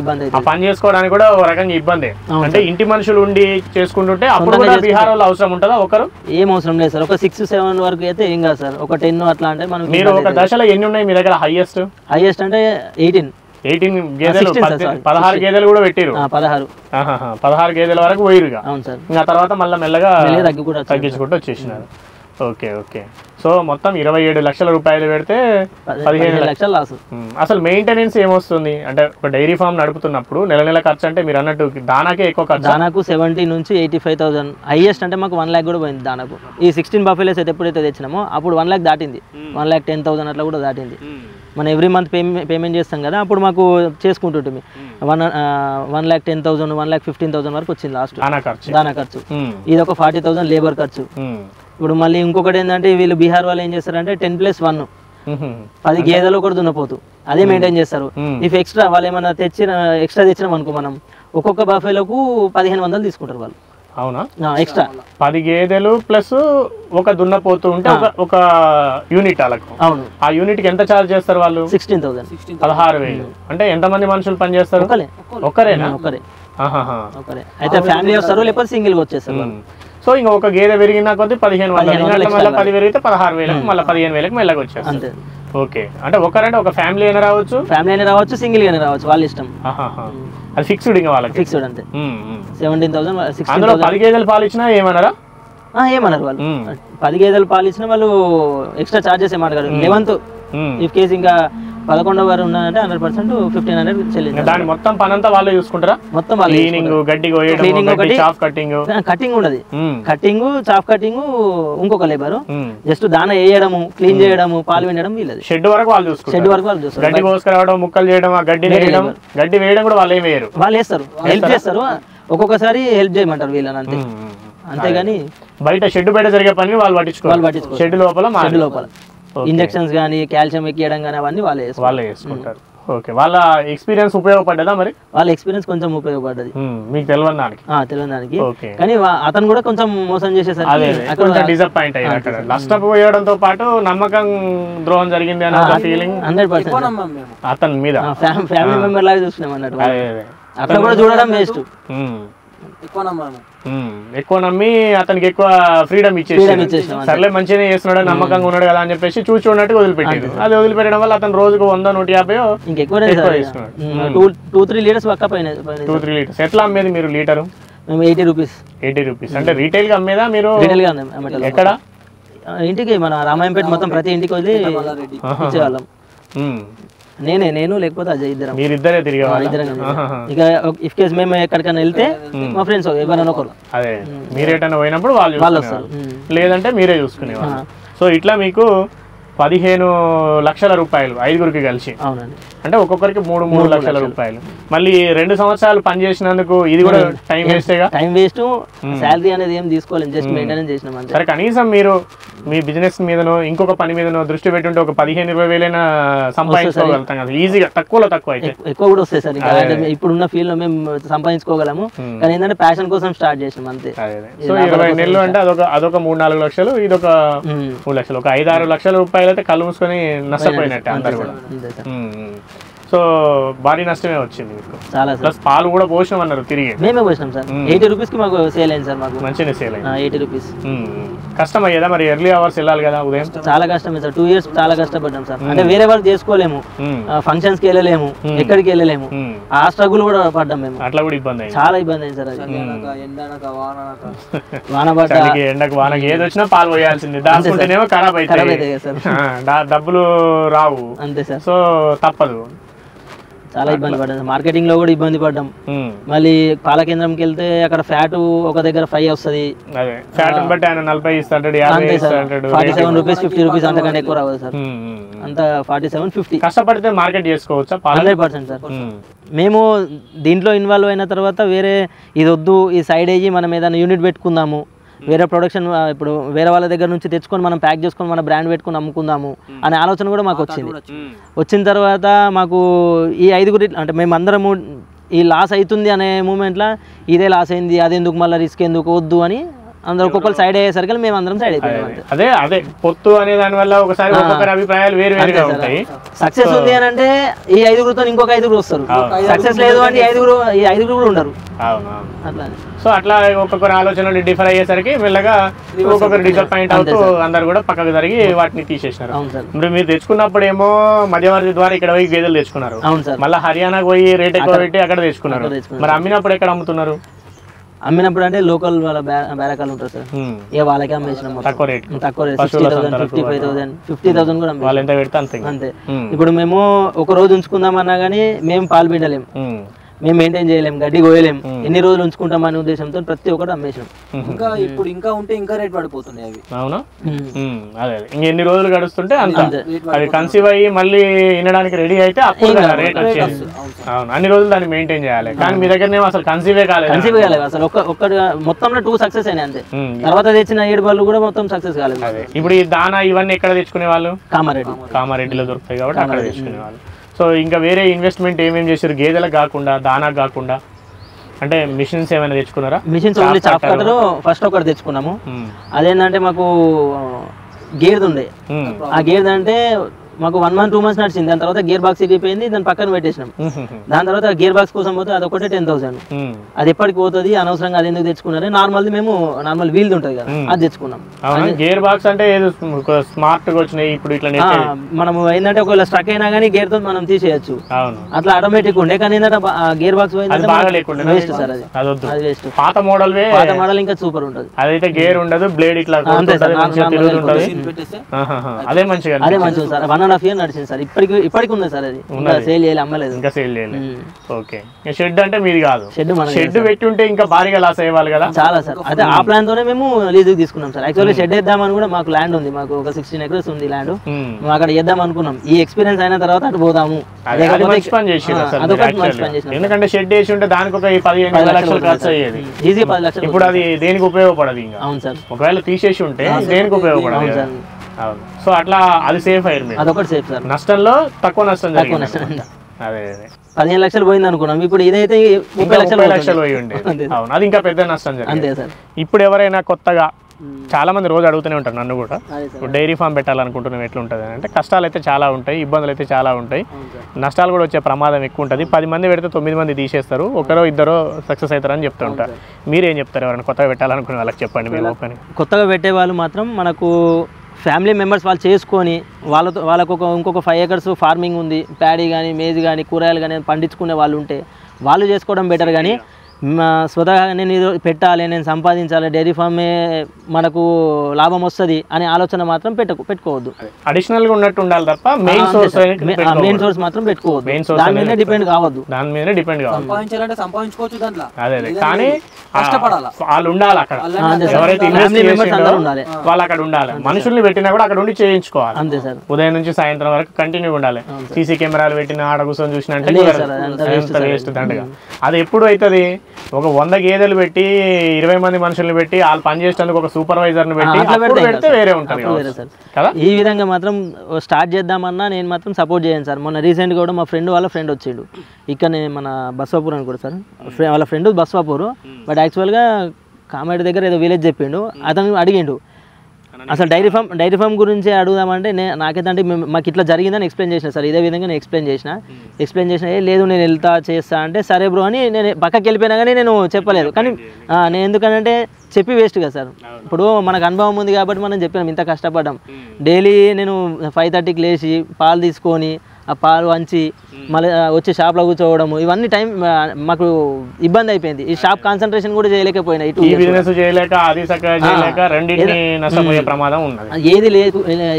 ఇబ్బంది అయితే. పని చేసుకోవడానికి కూడా ఒక రకంగా ఇబ్బంది. అంటే ఇంటి మనుషులు ఉండి చేసుకుంటుంటే అప్పుడు కూడా బీహార్ వాళ్ళు అవసరం ఉంటుందా? ఒకరు ఏం అవసరం లేదు సార్. ఒక 6-7 వరకు అయితే ఏం కాదు సార్. ఒక 10 అట్లా అంటే మనం. మీరు ఒక దశలో ఎన్ని ఉన్నాయి మీ దగ్గర? హైయెస్ట్ అంటే 18 గేదెలు, 16 గేదెలు కూడా పెట్టారు. 16 గేదెల వరకు పోయిరుగా. అవును సార్. ఇంకా తర్వాత మళ్ళీ మెల్లగా తగ్గించుకుంటూ వచ్చేసినారు. ఓకే. సో మొత్తం 27 లక్షల రూపాయలు పెడితే 15 లక్షలు లాస్. అసలు మెయింటెనెన్స్ ఏమొస్తుంది అంటే ఒక డైరీ ఫామ్ నడుపుతున్నప్పుడు నెల ఖర్చు అంటే మీరు అన్నట్టు దానాకే ఎక్కువ ఖర్చు. దానాకు 70 నుంచి 85,000 హైయెస్ట్ అంటే మాకు 1 lakh కూడా పోయింది దానాకు. ఈ 16 బఫెలోస్ అయితే ఎప్పుడైతే తెచ్చినామో అప్పుడు 1 lakh దాటింది, 1,10,000 అట్లా కూడా దాటింది. మనం ఎవ్రీ మంత్ పేమెంట్ చేస్తాం కదా, అప్పుడు మాకు చేసుకుంటుంటుంది 1,10,000 1,15,000 వరకు వచ్చింది లాస్ట్ దానా ఖర్చు. ఇది ఒక 40,000 లేబర్ ఖర్చు. ఇప్పుడు మళ్ళీ ఇంకొకటి ఏంటంటే వీళ్ళు బీహార్ వాళ్ళు ఏం చేస్తారంటే 10+1 10 గేదెలు ఒకటి దున్నపోతు అదే మెయింటైన్ చేస్తారు. ఇఫ్ ఎక్స్ట్రా వాళ్ళు ఏమన్నా ఎక్స్ట్రా తెచ్చినాం అనుకో, మనం ఒక్కొక్క బఫేలోకు 1,500 తీసుకుంటారు వాళ్ళు. అవునా? ఎక్స్ట్రా 10 గేదెలు ప్లస్ ఒక దున్నపోతు ఉంటే ఒక యూనిట్ వాళ్ళకు. అవును. ఆ యూనిట్ కి ఎంత చార్జ్ చేస్తారు వాళ్ళు? 16,000. 16,000. అంటే ఎంతమంది మనుషులు పని చేస్తారు? ఒక్కరేనా? ఒక్కరే. అయితే ఫ్యామిలీ వస్తారు, లేకపోతే సింగిల్ గా వచ్చేస్తారు. సో ఇంకా ఒక గేదె పెరిగిన కొద్ది 1,500, మళ్ళీ 10 పెరిగితే 16,000, మళ్ళీ 15,000 మెల్లగా వచ్చేస్తారు. ఓకే. అంటే ఒకరంటే ఒక ఫ్యామిలీ అయినా రావచ్చు, సింగిల్ గానే రావచ్చు, వాళ్ళ ఇష్టం. అది ఫిక్స్డ్ ఇంకా వాళ్ళకి ఫిక్స్డ్ అంతే. 17,000 16,000. 10 గేదెలు పాలు ఇచ్చినా ఏమన్నారా? ఏమన్నారు వాళ్ళు. 10 గేదెలు పాలు ఇచ్చినా వాళ్ళు ఎక్స్ట్రా చార్జెస్ ఏమన్నారు. 11th ఇఫ్ కేసు ఇంకా 11వ వారు ఉన్నారంటే 100% 1,500 చెల్లించారు. దాని మొత్తం పని అంతా వాళ్ళే చూసుకుంటారా? మొత్తం వాళ్ళే. క్లీనింగ్, గడ్డి కోయడం, చాఫ్ కటింగ్ ఉండదు. కటింగ్, చాఫ్ కటింగ్ ఇంకొక లేబర్. జస్ట్ దాన వేయడము, క్లీన్ చేయడము, పాలు పిండడం వీళ్ళది. షెడ్ వరకు వాళ్ళు చూసుకుంటారు. గడ్డి కోసుకురావడం, ముక్కలు చేయడం, గడ్డి వేయడం కూడా వాళ్ళు ఏమి వేయరు, వాళ్ళు వేస్తారు, హెల్ప్ చేస్తారు. ఒక్కొక్కసారి హెల్ప్ చేయమంటారు వీళ్ళని అంతే. అంతేగాని బయట షెడ్ బయట జరిగే పని వాళ్ళు పట్టించుకోవాలి. షెడ్ లోపల ఇంజెక్షన్స్ కానీ కాల్షియం ఎక్కియడం కానీ అవన్నీ వాళ్ళే చేసుకుంటారు. ఓకే. వాళ్ళ ఎక్స్పీరియన్స్ ఉపయోగపడ్డదా? మరి వాళ్ళ ఎక్స్పీరియన్స్ కొంచెం ఉపయోగపడ్డది మీకు తెలియని దానికి. కానీ అతను కూడా కొంచెం మోసం చేసేసరికి డిసప్పాయింట్ అయ్యారు. నష్టపోయడంతో పాటు నమ్మకం ద్రోహం జరిగింది అనే ఫీలింగ్ 100% అతని మీద. ఫ్యామిలీ మెంబర్ లాగా చూస్తున్నాం అన్నట్టు. అట్లా కూడా చూడడం వేస్ట్. ఎక్కువ నమ్మాము. ఎక్కువ నమ్మి అతనికి ఎక్కువ ఫ్రీడమ్ ఇచ్చేసి సర్లే మంచిగానే చేస్తున్నాడు నమ్మకంగా ఉన్నాడు కదా అని చెప్పేసి చూసి ఉన్నట్టు వదిలిపెట్టారు. అది వదిలిపెట్టడం వల్ల అతను రోజుకు 100-150 ఇంకెక్కువ 2-3 లీటర్స్ పక్క పైన 2-3 లీటర్స్. ఎట్లా అమ్మేది మీరు లీటరు? మేము 80 రూపీస్. 80 రూపీస్ అంటే రీటైల్ గా అమ్మేదా మీరు? రీటైల్ గా అమ్మేటోళ్ళం. ఎక్కడ? ఇంటికి మన రామాయంపేట మొత్తం ప్రతి ఇంటికి వదిలి ఇచ్చేవాళ్ళం. నేను లేకపోతే అజయ్ ఇద్దరం. మీరిద్దరే తిరిగేవాళ్ళం. ఇక ఇఫ్ కేస్ మేము ఎక్కడికైనా వెళ్తే మా ఫ్రెండ్స్ ఎవరైనా ఒకరు అదే మీరేటన్నా పోయినప్పుడు వాళ్ళు వస్తారు, లేదంటే మీరే చూసుకునేవాళ్ళు. సో ఇట్లా మీకు 15 లక్షల రూపాయలు 5గురికి కలిసి. అవునండి. అంటే ఒక్కొక్కరికి 3 లక్షల రూపాయలు. మళ్ళీ 2 సంవత్సరాలు పని చేసినందుకు ఇది కూడా టైం వేస్టేగా. టైం వేస్ట్, శాలరీ అనేది ఏం తీసుకోలేము, జస్ట్ మెయింటెనెన్స్ చేసినాం అంతే. సరే కనీసం మీరు మీ బిజినెస్ మీదనో ఇంకొక పని మీదనో దృష్టి పెట్టుంటే ఒక 15-20 వేలైనా సంపాదించుకోగలుగుతాం కదా ఈజీగా. తక్కువ అయితే ఎక్కువ కూడా వస్తాయి సార్. ఇప్పుడున్న ఫీల్డ్ లో మేము సంపాదించుకోగలము, కానీ ఏంటంటే ప్యాషన్ కోసం స్టార్ట్ చేసినాం అంతే. సో 20 నెలలు అంటే అదొక 3-4 లక్షలు, ఇదొక 3 లక్షలు, ఒక 5-6 లక్షల రూపాయలు అయితే కళ్ళు మూసుకొని నష్టపోయినట్టే అందరు కూడా. సో భారీ నష్టమే వచ్చింది మీకు. చాలా ప్లస్ పాలు కూడా పోసినాం అన్నారు తిరిగి. మేమే పోసినాం సార్. 80 రూపీస్ కి మాకు సేల్ అయింది సార్. మాకు మంచిగా సేల్ అయింది. 80 రూపీస్. కష్టం అయ్యేదా మరి? ఎర్లీ అవర్స్ వెళ్ళాలి కదా ఉదయం. చాలా కష్టమే సార్. 2 ఇయర్స్ చాలా కష్టపడ్డాం సార్. అంటే వేరే వర్క్ చేసుకోలేము, ఫంక్షన్స్ కి వెళ్ళలేము, ఎక్కడికి వెళ్ళలేము. ఆ స్ట్రగుల్ కూడా పడ్డాం మేము. అట్లా కూడా ఇబ్బంది అయింది. చాలా ఇబ్బంది అయింది సార్. అది వాన పడ్డ ఎండకు వానకి ఏది వచ్చినా పాలు పోయాల్సింది. దాచుకుంటేనేమో ఖరాబ్ అవుతాయి సార్, డబ్బులు రావు అంతే సార్. సో తప్పదు. చాలా ఇబ్బంది పడ్డాం. మార్కెటింగ్ లో కూడా ఇబ్బంది పడ్డాం. మళ్ళీ పాల కేంద్రంకి వెళ్తే అక్కడ ఫ్యాట్ ఒక దగ్గర 5 వస్తుంది. బట్టి ఆయన 40 ఇస్తాడు, 47 రూపీస్ 50 రూపీస్ అంతకంటే ఎక్కువ రావాలి సార్. అంత 47-50. కష్టపడితే మార్కెట్ చేసుకోవచ్చా? 100% సార్. మేము దీంట్లో ఇన్వాల్వ్ అయిన తర్వాత వేరే ఇది వద్దు, ఈ సైడ్ అయ్యి మనం ఏదైనా యూనిట్ పెట్టుకుందాము, వేరే ప్రొడక్షన్ ఇప్పుడు వేరే వాళ్ళ దగ్గర నుంచి తెచ్చుకొని మనం ప్యాక్ చేసుకొని మన బ్రాండ్ పెట్టుకొని అమ్ముకుందాము అనే ఆలోచన కూడా మాకు వచ్చింది. వచ్చిన తర్వాత మాకు ఈ 5గురి అంటే మేము అందరము ఈ లాస్ అవుతుంది అనే మూమెంట్లో ఇదే లాస్ అయింది, అదెందుకు మళ్ళీ రిస్క్ ఎందుకు వద్దు అని అందరూ ఒక్కొక్కరు సైడ్ అయ్యేసరికి మేము అందరం సైడ్ అయిపోయాం. అదే పొత్తు అనే దాని వల్ల ఒకసారి ఒక్కొక్కరి అభిప్రాయాలు వేరుగా ఉంటాయి. సక్సెస్ ఉంది అని అంటే ఈ 5గురితో ఇంకొక 5గురు వస్తారు. సక్సెస్ లేదు అంటే ఈ 5గురు కూడా ఉండరు. అట్లా సో అట్లా ఒక్కొక్కరు ఆలోచనలు డిఫర్ అయ్యేసరికి మెల్లగా ఒక్కొక్కరు డిసప్పాయింట్ అవుతూ అందరు కూడా పక్కకు జరిగి వాటిని తీసేసినారు. ఇప్పుడు మీరు తెచ్చుకున్నప్పుడు ఏమో మధ్యవర్తి ద్వారా ఇక్కడ పోయి గేదెలు తెచ్చుకున్నారు, మళ్ళీ హర్యానాకు పోయి రేట్ ఎక్కువ పెట్టి అక్కడ తెచ్చుకున్నారు. మరి అమ్మినప్పుడు ఎక్కడ అమ్ముతున్నారు? అమ్మినప్పుడు అంటే లోకల్ వాళ్ళ బేరకాలు ఉంటారు సార్, ఇక వాళ్ళకే అమ్మేసినాం. తక్కువ రేట్ 60,000, 55,000, 50,000 కూడా అంతే. ఇప్పుడు మేము ఒక రోజు ఉంచుకుందామన్నా కానీ మేము పాలు పిండలేము, మేము మెయింటైన్ చేయలేము, గడ్డి కోయలేము. ఎన్ని రోజులు ఉంచుకుంటాం అనే ఉద్దేశంతో ప్రతి ఒక్కటి అమ్మేసాం. ఇంకా ఇప్పుడు ఇంకా ఉంటే ఇంకా రేట్ పడిపోతున్నాయి అవి. అవునా? అదే ఇంకెన్ని రోజులు గడుస్తుంటే అంత అది కన్సీవ్ అయ్యి మళ్ళీ వినడానికి రెడీ అయితే అప్పుడు రేట్ వచ్చేది. అవును, అన్ని రోజులు దాన్ని మెయింటైన్ చేయాలి. కానీ మీ దగ్గర అసలు కన్సీవే కాలేదు అసలు. ఒక్కటి మొత్తంలో 2 సక్సెస్ అయినాయి అంతే. తర్వాత తెచ్చిన 7 బళ్ళు కూడా మొత్తం సక్సెస్ కాలేదు. ఇప్పుడు ఈ దానా ఇవన్నీ ఎక్కడ తెచ్చుకునే వాళ్ళు? కామారెడ్డిలో దొరుకుతాయి కాబట్టి అక్కడ తెచ్చుకునే వాళ్ళు. సో ఇంకా వేరే ఇన్వెస్ట్మెంట్ ఏమేమి చేశారు గేదెలకు కాకుండా, దానా కాకుండా? అంటే మిషన్స్ ఏమైనా తెచ్చుకున్నారా? Machines only chaff cutter first ఒకటి తెచ్చుకున్నాము. అదేంటంటే మాకు గేదె ఉండే, ఆ గేదె అంటే మాకు 1 month 2 months నడిచింది. దాని తర్వాత గేర్ బాక్స్ ఎగిపోయింది, దాని పక్కన పెట్టేసినాం. దాని తర్వాత గేర్ బాక్స్ కోసం పోతే అదొకటే 10,000. అది ఎప్పటికి పోతుంది అనవసరంగా, అది ఎందుకు తెచ్చుకున్నారే. నార్మల్ వీల్ ఉంటుంది కదా, అది తెచ్చుకున్నాం. గేర్ బాక్స్ అంటే స్మార్ట్ గా వచ్చినాయి ఇప్పుడు. ఇట్లా మనం ఏంటంటే ఒకవేళ స్ట్రక్ అయినా కానీ గేర్ తో మనం తీసేయచ్చు, అట్లా ఆటోమేటిక్ ఉండే. కానీ ఏంటంటే గేర్ బాక్స్ వేస్ట్ సార్, అది వేస్ట్. పాత మోడల్ ఇంకా సూపర్ ఉంటుంది. అదైతే గేర్ ఉండదు, బ్లేడ్ ఇట్లా అదే మంచిగా సార్. 1.5 years నడిచింది సార్. ఇప్పటికి ఉంది సార్. అది ఇంకా సేల్ చేయాలి, అమ్మలేదు. ఇంకా సేల్ చేయలేదు. ఓకే. షెడ్ అంటే మీది కాదు, షెడ్ పెట్టి ఉంటే ఇంకా భారీగా లాస్ అయ్యేవాళ్ళు కదా. చాలా సార్. అయితే ఆ ప్లాన్ తోనే మేము లీజ్ తీసుకున్నాం సార్. యాక్చువల్లీ షెడ్ వేద్దామని కూడా మాకు ల్యాండ్ ఉంది, మాకు ఒక 16 acres ఉంది ల్యాండ్. మేము అక్కడ వేద్దాం అనుకున్నాం. ఈ ఎక్స్పీరియన్స్ అయిన తర్వాత అటు పోదాము. ఎందుకంటే షెడ్ వేసి ఉంటే దానికి ఒక 15 లక్షలు ఖర్చు అయ్యేది, ఈజీ 10 లక్షలు. ఇప్పుడు అది దేనికి ఉపయోగపడదు ఇంకా. అవును సార్. ఒకవేళ తీసేసి ఉంటే దేనికి ఉపయోగపడదు. సో అట్లా అది సేఫ్ అయ్యారు. అదొకటి సేఫ్ సార్. నష్టంలో తక్కువ నష్టం జరిగింది. అదే 15 లక్షలు పోయింది అనుకున్నాం. ఇప్పుడు ఇదైతే 30 లక్షలు పోయి ఉండేది. అవును, అది ఇంకా పెద్ద నష్టం జరిగింది. అంతే సార్. ఇప్పుడు ఎవరైనా కొత్తగా చాలా మంది రోజు అడుగుతూనే ఉంటారు నన్ను కూడా, అదే సార్. ఇప్పుడు డైరీ ఫామ్ పెట్టాలనుకుంటున్నాం ఎట్లుంటుంది అంటే, కష్టాలు అయితే చాలా ఉంటాయి, ఇబ్బందులు అయితే చాలా ఉంటాయి, అవును సార్. నష్టాలు కూడా వచ్చే ప్రమాదం ఎక్కువ ఉంటుంది. 10 మంది పెడితే 9 మంది తీసేస్తారు, ఒకరో ఇద్దరో సక్సెస్ అవుతారని చెప్తూ ఉంటారు. మీరేం చెప్తారు ఎవరైనా కొత్తగా పెట్టాలనుకునే వాళ్ళకి చెప్పండి మీరు ఓపెన్. కొత్తగా పెట్టే వాళ్ళు మాత్రం మనకు ఫ్యామిలీ మెంబర్స్ వాళ్ళు చేసుకొని వాళ్ళకు ఇంకొక 5 acres ఫార్మింగ్ ఉంది, ప్యాడీ కానీ మేజ్ కానీ కూరగాయలు కానీ పండించుకునే వాళ్ళు ఉంటే వాళ్ళు చేసుకోవడం బెటర్. కానీ స్వతహాగా నేను ఇది పెట్టాలి, నేను సంపాదించాలి, డైరీ ఫామే మనకు లాభం వస్తుంది అనే ఆలోచన మాత్రం పెట్టుకోవద్దు. అడిషనల్ గా ఉన్నట్టు ఉండాలి తప్ప మెయిన్ సోర్స్ మాత్రం పెట్టుకోవద్దు, దాని మీద డిపెండ్ కావద్దు. దాని మీద డిపెండ్ కావాలి. సంపాదించాలంటే సంపాదించుకోవచ్చు దాంట్లో, అదే కానీ కష్టపడాలి, వాళ్ళు ఉండాలి అక్కడ, ఎవరైతే ఇన్వెస్ట్ చేసిండ్రో వాళ్ళు అక్కడ ఉండాలి. మనుషుల్ని పెట్టినా కూడా అక్కడ ఉండి చేయించుకోవాలి. అంతే సార్, ఉదయం నుంచి సాయంత్రం వరకు కంటిన్యూ ఉండాలి. సీసీ కెమెరాలు పెట్టిన ఆడ కూర్చొని చూసినట్టే వేస్ట్ దండగా. అది ఎప్పుడు అవుతుంది, ఒక 100 గేదెలు పెట్టి 20 మంది మనుషుల్ని పెట్టి వాళ్ళు పనిచేసేందుకు ఒక సూపర్వైజర్ ని పెట్టి పెడితే వేరే ఉంటుంది కదా. ఈ విధంగా మాత్రం స్టార్ట్ చేద్దామన్నా నేను మాత్రం సపోర్ట్ చేయను సార్. మొన్న రీసెంట్గా కూడా మా ఫ్రెండ్ వాళ్ళ ఫ్రెండ్ వచ్చిండు ఇక్కడనే మన బస్వాపూర్ అని కూడా సార్, వాళ్ళ ఫ్రెండ్ బస్వాపూర్, బట్ యాక్చువల్గా కామెడీ దగ్గర ఏదో విలేజ్ చెప్పిండు. అతను అడిగిండు అసలు డైరీ ఫామ్ గురించి అడుగుదామంటే నాకేంటంటే మాకు ఇట్లా జరిగిందని ఎక్స్ప్లెయిన్ చేసిన సార్. ఇదే విధంగా నేను ఎక్స్ప్లెయిన్ చేసిన లేదు నేను వెళ్తా చేస్తా అంటే సరే బ్రో అని నేను పక్కకి వెళ్ళిపోయినా కానీ నేను చెప్పలేదు. కానీ నేను ఎందుకంటే చెప్పి వేస్ట్ కదా సార్. ఇప్పుడు మనకు అనుభవం ఉంది కాబట్టి మనం చెప్పినాం, ఇంత కష్టపడ్డాం. డైలీ నేను 5:30కి లేచి పాలు తీసుకొని ఆ పాలు వంచి మళ్ళీ వచ్చి షాప్లో కూర్చోవడము, ఇవన్నీ టైం మాకు ఇబ్బంది అయిపోయింది. ఈ షాప్ కాన్సన్ట్రేషన్ కూడా చేయలేకపోయినా,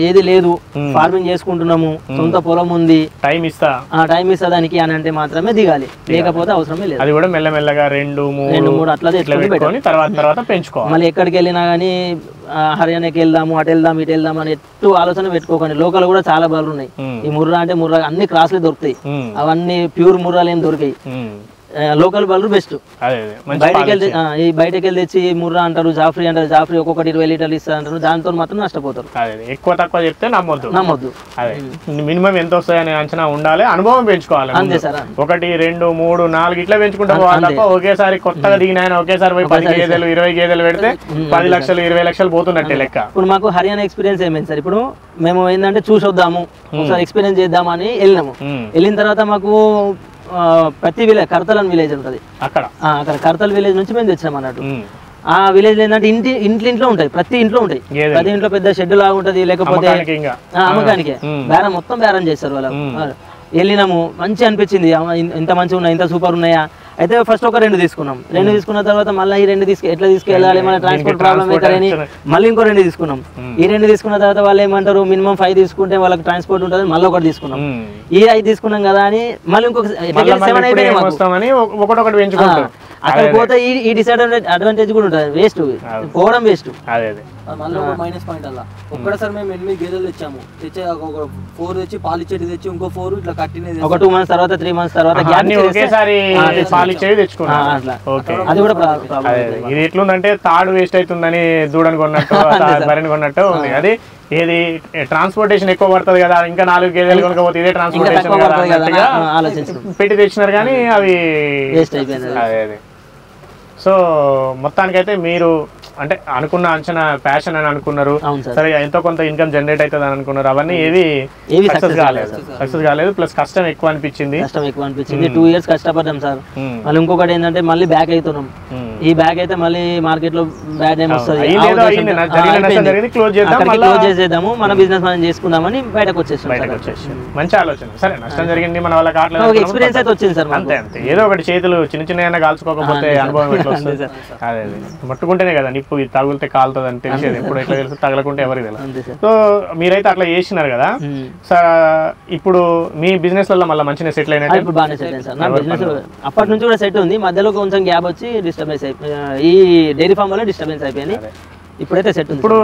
ఏది లేదు ఫార్మింగ్ చేసుకుంటున్నాము, సొంత పొలం ఉంది, టైం ఇస్తా దానికి అని అంటే మాత్రమే దిగాలి, లేకపోతే అవసరమే లేదు. అది కూడా మెల్లమెల్లగా 2-3 అట్లా పెట్టుకొని తర్వాత పెంచుకోవాలి. మళ్ళీ ఎక్కడికి వెళ్ళినా కానీ హర్యానాకి వెళ్దాము, అటు వెళ్దాం ఇటు వెళ్దాం అని ఎట్టు ఆలోచన పెట్టుకోకండి. లోకల్ కూడా చాలా బాగా ఉన్నాయి. ఈ ముర్రా అంటే ముర్రా అన్ని క్రాస్లు దొరుకుతాయి, అవన్నీ ప్యూర్ ముర్రాలు ఏం దొరికాయి. Local bull best. బయటకి వెళ్ళి తెచ్చి ముర్రా అంటారు, జాఫ్రీ అంటారు, జాఫ్రీ ఒక్కొక్కటి 20 లీటర్లు ఇస్తారు అంటారు, దాంతో మాత్రం నష్టపోతారు. ఎక్కువ తక్కువ చెప్తే నమ్మొద్దు. మినిమం ఎంత వస్తాయని అంచనా ఉండాలి, అనుభవం పెంచుకోవాలి. అంతే సార్, 1, 2, 3, 4 ఇట్లా పెంచుకుంటా పోవాలి తప్ప ఒకేసారి కొత్తగా దిగిన ఒకేసారి 10 గేదెలు 20 గేదెలు పెడితే 10 లక్షలు 20 లక్షలు పోతున్నట్టే లెక్క. ఇప్పుడు మాకు హర్యానా ఎక్స్పీరియన్స్ ఏమైంది సార్, ఇప్పుడు మేము ఏంటంటే చూసొద్దాము ఒకసారి ఎక్స్పీరియన్స్ చేద్దామని వెళ్ళిన తర్వాత మాకు ప్రతి విలేజ్ కర్తల్ అని విలేజ్ ఉంటుంది, అక్కడ కర్తల్ విలేజ్ నుంచి మేము తెచ్చాం అన్నట్టు. ఆ విలేజ్ ఏంటంటే ఇంట్లో ఉంటాయి, ప్రతి ఇంట్లో ఉంటాయి, ప్రతి ఇంట్లో పెద్ద షెడ్ లాగా ఉంటది, లేకపోతే అమ్మకానికే మొత్తం బేరం చేస్తారు వాళ్ళు. వెళ్ళినాము, మంచి అనిపించింది, ఇంత మంచిగా ఉన్నాయి, ఇంత సూపర్ ఉన్నాయా. అయితే ఫస్ట్ ఒక 2 తీసుకున్నాం. 2 తీసుకున్న తర్వాత మళ్ళీ ఈ 2 ఎట్లా తీసుకెళ్ళాలి, మన ట్రాన్స్పోర్ట్ ప్రాబ్లం అవుతారని మళ్ళీ ఇంకో 2 తీసుకున్నాం. ఈ 2 తీసుకున్న తర్వాత వాళ్ళు ఏమంటారు, మినిమం 5 తీసుకుంటే వాళ్ళకి ట్రాన్స్పోర్ట్ ఉంటుంది, మళ్ళీ ఒకటి తీసుకున్నాం. ఈ 5 తీసుకున్నాం కదా అని మళ్ళీ ఇంకొక 7 అయిపోయింది. అక్కడ పోతే ఈ డిసడ్వాంటేజ్ కూడా ఉంటుంది, వేస్ట్ పోవడం వేస్ట్. మళ్ళీ ఒక మైనస్ పాయింట్ అలా ఒక్కడసారి మేము 8 గేదెలు తెచ్చాము, ఒక 4 తెచ్చి పాలు ఇచ్చేది తెచ్చి ఇంకో 4 ఇట్లా కట్టినది ఒక 2 months తర్వాత 3 months తర్వాత అది కూడా ఇది ఎట్లుందంటే తాడు వేస్ట్ అవుతుందని దూడని కొన్నట్టు బరిని కొన్నట్టు ఉంది. అది ఏది ట్రాన్స్పోర్టేషన్ ఎక్కువ పడుతుంది కదా, ఇంకా 4 గేదెలు కొనకపోతే ఇదే ట్రాన్స్పోర్టేషన్ పెట్టి తెచ్చినారు కానీ అవి వేస్ట్ అయిపోయింది. అదే సో మొత్తానికైతే మీరు అంటే అనుకున్న అంచనా ప్యాషన్ అని అనుకున్నారు, సరే ఎంతో కొంత ఇన్కమ్ జనరేట్ అవుతుంది అని అనుకున్నారు, అవన్నీ ఏవి సక్సెస్ కాలేదు. ప్లస్ కష్టం ఎక్కువ అనిపించింది. 2 years కష్టపడ్డాం సార్. మళ్ళీ ఇంకొకటి ఏంటంటే మళ్ళీ బ్యాక్ అవుతున్నాం. ఈ బ్యాక్ అయితే మళ్ళీ మార్కెట్ లో బ్యాడ్ నేమ్ వస్తుంది, క్లోజ్ చేసేద్దాము, మన బిజినెస్ మనం చేసుకుందామని బయటకు వచ్చేసాం. మంచి ఆలోచన. సరే నష్టం జరిగింది, మన వాళ్ళ ఎక్స్పీరియన్స్ అయితే వచ్చింది సార్. అంతే ఏదో ఒకటి చేతులు చిన్న కాల్చుకోకపోతే అనుభవం ఎట్లా వస్తుంది. అదే మట్టుకుంటేనే కదా నిప్పు తగులితే కాలుతుంది అని తెలిసేది, ఎప్పుడు ఎట్లా తెలుసు తగలకుంటే ఎవరికి తెలియదు. సో మీరైతే అట్లా చేసినారు కదా, ఇప్పుడు మీ బిజినెస్ వల్ల మళ్ళీ మంచిగా సెటిల్ అయినట్టు? ఇప్పుడు బాగానే సెటిల్ అయింది సార్ నా బిజినెస్. అప్పటి నుంచి కూడా సెట్ ఉంది, మధ్యలో కొంచెం గ్యాప్ వచ్చి డిస్టర్బెన్స్ అయిపోయింది, ఈ డైరీ ఫామ్ వల్ల డిస్టర్బెన్స్ అయిపోయింది. ఇప్పుడైతే సెట్ ఉంది. ఇప్పుడు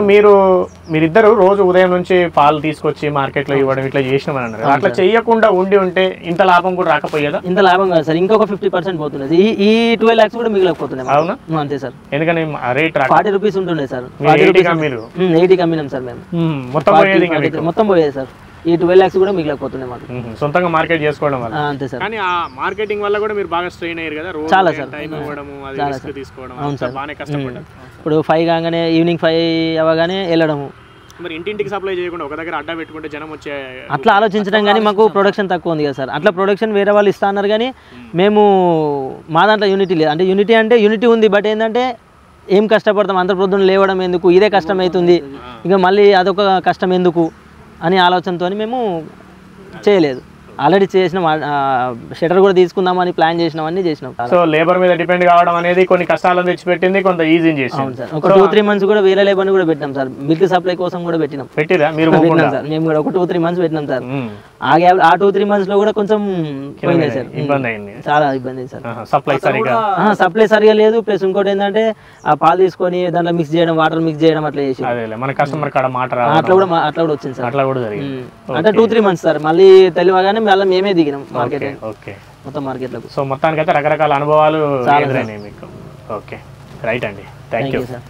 మీరిద్దరు రోజు ఉదయం నుంచి పాలు తీసుకొచ్చి మార్కెట్ లో ఇవ్వడం ఇట్లా చేసినామని అన్నారు, అట్లా చేయకుండా ఉంటే ఇంత లాభం కూడా రాకపోయేదా? ఇంత లాభం కాదు సార్, ఇంకొక 50% పోతున్నది. ఈ 12 lakhs కూడా మిగిలిపోతున్నాయి. అవునా? అంతే సార్. ఎందుకని రేట్ 40 rupees ఉంటుండే సార్, 80 కమ్మినాం సార్ మేము. మొత్తం పోయేది సార్. ఈ 12 lakhs కూడా మిగిలిపోతుండే మాకు. సొంతంగా మార్కెట్ చేసుకోవడం వల్ల. అంతే సార్. కానీ ఆ మార్కెటింగ్ వల్ల కూడా మీరు బాగా స్ట్రెయిన్ అయ్యారు కదా, రోజు చాలా సార్. టైం ఇవ్వడము, అది రిస్క్ తీసుకోవడం, అవును సార్, బాగానే కష్టపడ్డారు. ఇప్పుడు 5 కాగానే ఈవినింగ్ 5 అవ్వగానే వెళ్ళడము. మరి ఇంటింటికి సప్లై చేయకుండా ఒక దగ్గర అడ్డా పెట్టుకుంటే జనం వచ్చే అట్లా ఆలోచించడం, కానీ మాకు ప్రొడక్షన్ తక్కువ ఉంది కదా సార్. అట్లా ప్రొడక్షన్ వేరే వాళ్ళు ఇస్తా అన్నారు, కానీ మేము మా దాంట్లో యూనిటీ లేదు. అంటే యూనిటీ ఉంది, బట్ ఏంటంటే ఏం కష్టపడతాం, అంత ప్రొద్దున లేవడం ఎందుకు, ఇదే కష్టం అవుతుంది, ఇక మళ్ళీ అదొక కష్టం ఎందుకు అని ఆలోచనతో మేము చేయలేదు. ఆల్రెడీ చేసినాం, షటర్ కూడా తీసుకుందామని ప్లాన్ చేసినాం, అన్ని చేసినాం. సో లేబర్ మీద డిపెండ్ కావడం అనేది కొన్ని కష్టాలను తెచ్చిపెట్టింది, కొంత ఈజీ చేసి. అవును సార్, ఒక 2-3 months కూడా వేరే లేబర్ని కూడా పెట్టినాం సార్. మిల్క్ సప్లై కోసం కూడా పెట్టినాం. పెట్టిరా మీరు? పెట్టినాం సార్, మేము కూడా ఒక 2-3 months పెట్టినాం సార్. ఆ 2-3 months లో కూడా కొంచెం పోయినాయి సార్, ఇబ్బంది అయింది, చాలా ఇబ్బంది సార్. సప్లై సరిగా లేదు, ప్లస్ ఇంకోటి ఏంటంటే ఆ పాలు తీసుకొని దాంట్లో మిక్స్ చేయడం, వాటర్ మిక్స్ చేయడం అట్లా చేసి మన కస్టమర్ కాడ మాట అట్లా కూడా వచ్చింది సార్. అట్లా కూడా జరిగింది. అంటే 2-3 months సార్. మళ్ళీ తెలియగానే మళ్ళీ మేమే దిగినాం మార్కెట్, మొత్తం మార్కెట్ లో. సో మొత్తానికి అయితే రకరకాల అనుభవాలు ఎదురైనాయి మీకు. ఓకే, రైట్ అండి, థ్యాంక్ యూ సార్.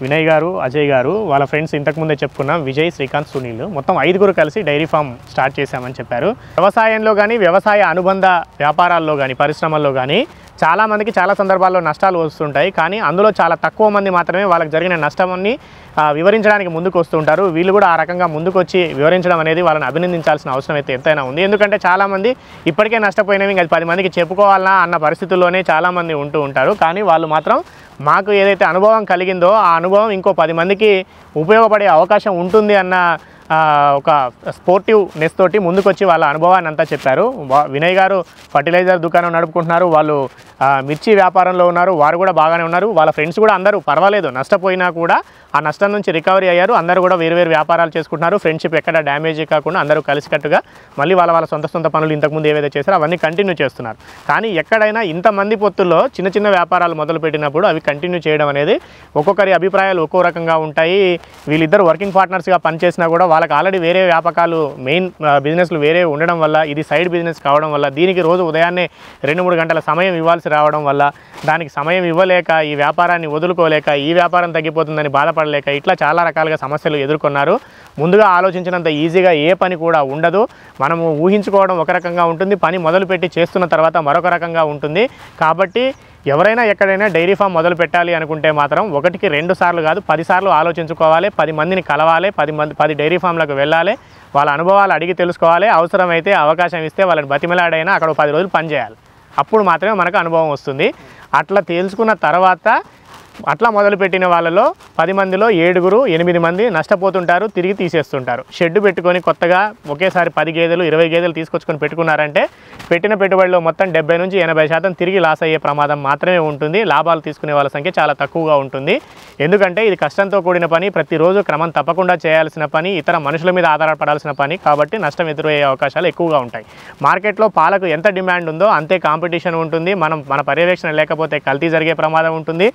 వినయ్ గారు, అజయ్ గారు, వాళ్ళ ఫ్రెండ్స్ ఇంతకుముందే చెప్పుకున్నాం, విజయ్, శ్రీకాంత్, సునీల్, మొత్తం 5గురు కలిసి డైరీ ఫామ్ స్టార్ట్ చేశామని చెప్పారు. వ్యవసాయంలో కానీ, వ్యవసాయ అనుబంధ వ్యాపారాల్లో కానీ, పరిశ్రమల్లో కానీ చాలామందికి చాలా సందర్భాల్లో నష్టాలు వస్తుంటాయి. కానీ అందులో చాలా తక్కువ మంది మాత్రమే వాళ్ళకి జరిగిన నష్టాన్ని వివరించడానికి ముందుకు వస్తుంటారు. వీళ్ళు కూడా ఆ రకంగా ముందుకు వచ్చి వివరించడం అనేది వాళ్ళని అభినందించాల్సిన అవసరం అయితే ఎంతైనా ఉంది. ఎందుకంటే చాలామంది ఇప్పటికే నష్టపోయినవి అది 10 మందికి చెప్పుకోవాలన్నా అన్న పరిస్థితుల్లోనే చాలామంది ఉంటూ ఉంటారు. కానీ వాళ్ళు మాత్రం మాకు ఏదైతే అనుభవం కలిగిందో ఆ అనుభవం ఇంకో 10 మందికి ఉపయోగపడే అవకాశం ఉంటుంది అన్న ఒక స్పోర్టివ్నెస్ తోటి ముందుకొచ్చి వాళ్ళ అనుభవాన్ని అంతా చెప్పారు. వినయ్ గారు ఫర్టిలైజర్ దుకాణం నడుపుకుంటున్నారు, వాళ్ళు మిర్చి వ్యాపారంలో ఉన్నారు, వారు కూడా బాగానే ఉన్నారు. వాళ్ళ ఫ్రెండ్స్ కూడా అందరూ పర్వాలేదు, నష్టపోయినా కూడా ఆ నష్టం నుంచి రికవరీ అయ్యారు. అందరూ కూడా వేరు వ్యాపారాలు చేసుకుంటున్నారు. ఫ్రెండ్షిప్ ఎక్కడ డ్యామేజ్ కాకుండా అందరూ కలిసికట్టుగా మళ్ళీ వాళ్ళ సొంత పనులు ఇంతకుముందు ఏవైతే చేశారో అవన్నీ కంటిన్యూ చేస్తున్నారు. కానీ ఎక్కడైనా ఇంతమంది పొత్తుల్లో చిన్న వ్యాపారాలు మొదలుపెట్టినప్పుడు అవి కంటిన్యూ చేయడం అనేది ఒక్కొక్కరి అభిప్రాయాలు ఒక్కో రకంగా ఉంటాయి. వీళ్ళిద్దరు వర్కింగ్ పార్ట్నర్స్గా పనిచేసినా కూడా వాళ్ళకి ఆల్రెడీ వేరే వ్యాపకాలు, మెయిన్ బిజినెస్లు వేరే ఉండడం వల్ల, ఇది సైడ్ బిజినెస్ కావడం వల్ల, దీనికి రోజు ఉదయాన్నే 2-3 గంటల సమయం ఇవ్వాల్సి రావడం వల్ల, దానికి సమయం ఇవ్వలేక, ఈ వ్యాపారాన్ని వదులుకోలేక, ఈ వ్యాపారం తగ్గిపోతుందని బాధపడలేక, ఇట్లా చాలా రకాలుగా సమస్యలు ఎదుర్కొన్నారు. ముందుగా ఆలోచించినంత ఈజీగా ఏ పని కూడా ఉండదు. మనము ఊహించుకోవడం ఒక రకంగా ఉంటుంది, పని మొదలుపెట్టి చేస్తున్న తర్వాత మరొక రకంగా ఉంటుంది. కాబట్టి ఎవరైనా ఎక్కడైనా డైరీ ఫామ్ మొదలు పెట్టాలి అనుకుంటే మాత్రం 1-2 సార్లు కాదు, 10 సార్లు ఆలోచించుకోవాలి. 10 మందిని కలవాలి, 10 డైరీ ఫామ్లకు వెళ్ళాలి, వాళ్ళ అనుభవాలు అడిగి తెలుసుకోవాలి. అవసరమైతే అవకాశం ఇస్తే వాళ్ళని బతిమలాడైనా అక్కడ 10 రోజులు పనిచేయాలి. అప్పుడు మాత్రమే మనకు అనుభవం వస్తుంది. అట్లా తెలుసుకున్న తర్వాత అట్లా మొదలుపెట్టిన వాళ్ళలో 10 మందిలో 7-8 మంది నష్టపోతుంటారు, తిరిగి తీసేస్తుంటారు. షెడ్ పెట్టుకొని కొత్తగా ఒకేసారి 10 గేదెలు 20 గేదెలు తీసుకొచ్చుకొని పెట్టుకున్నారంటే పెట్టిన పెట్టుబడిలో మొత్తం 70-80% తిరిగి లాస్ అయ్యే ప్రమాదం మాత్రమే ఉంటుంది. లాభాలు తీసుకునే వాళ్ళ సంఖ్య చాలా తక్కువగా ఉంటుంది. ఎందుకంటే ఇది కష్టంతో కూడిన పని, ప్రతిరోజు క్రమం తప్పకుండా చేయాల్సిన పని, ఇతర మనుషుల మీద ఆధారపడాల్సిన పని. కాబట్టి నష్టం ఎదురయ్యే అవకాశాలు ఎక్కువగా ఉంటాయి. మార్కెట్లో పాలకు ఎంత డిమాండ్ ఉందో అంతే కాంపిటీషన్ ఉంటుంది. మన పర్యవేక్షణ లేకపోతే కల్తీ జరిగే ప్రమాదం ఉంటుంది.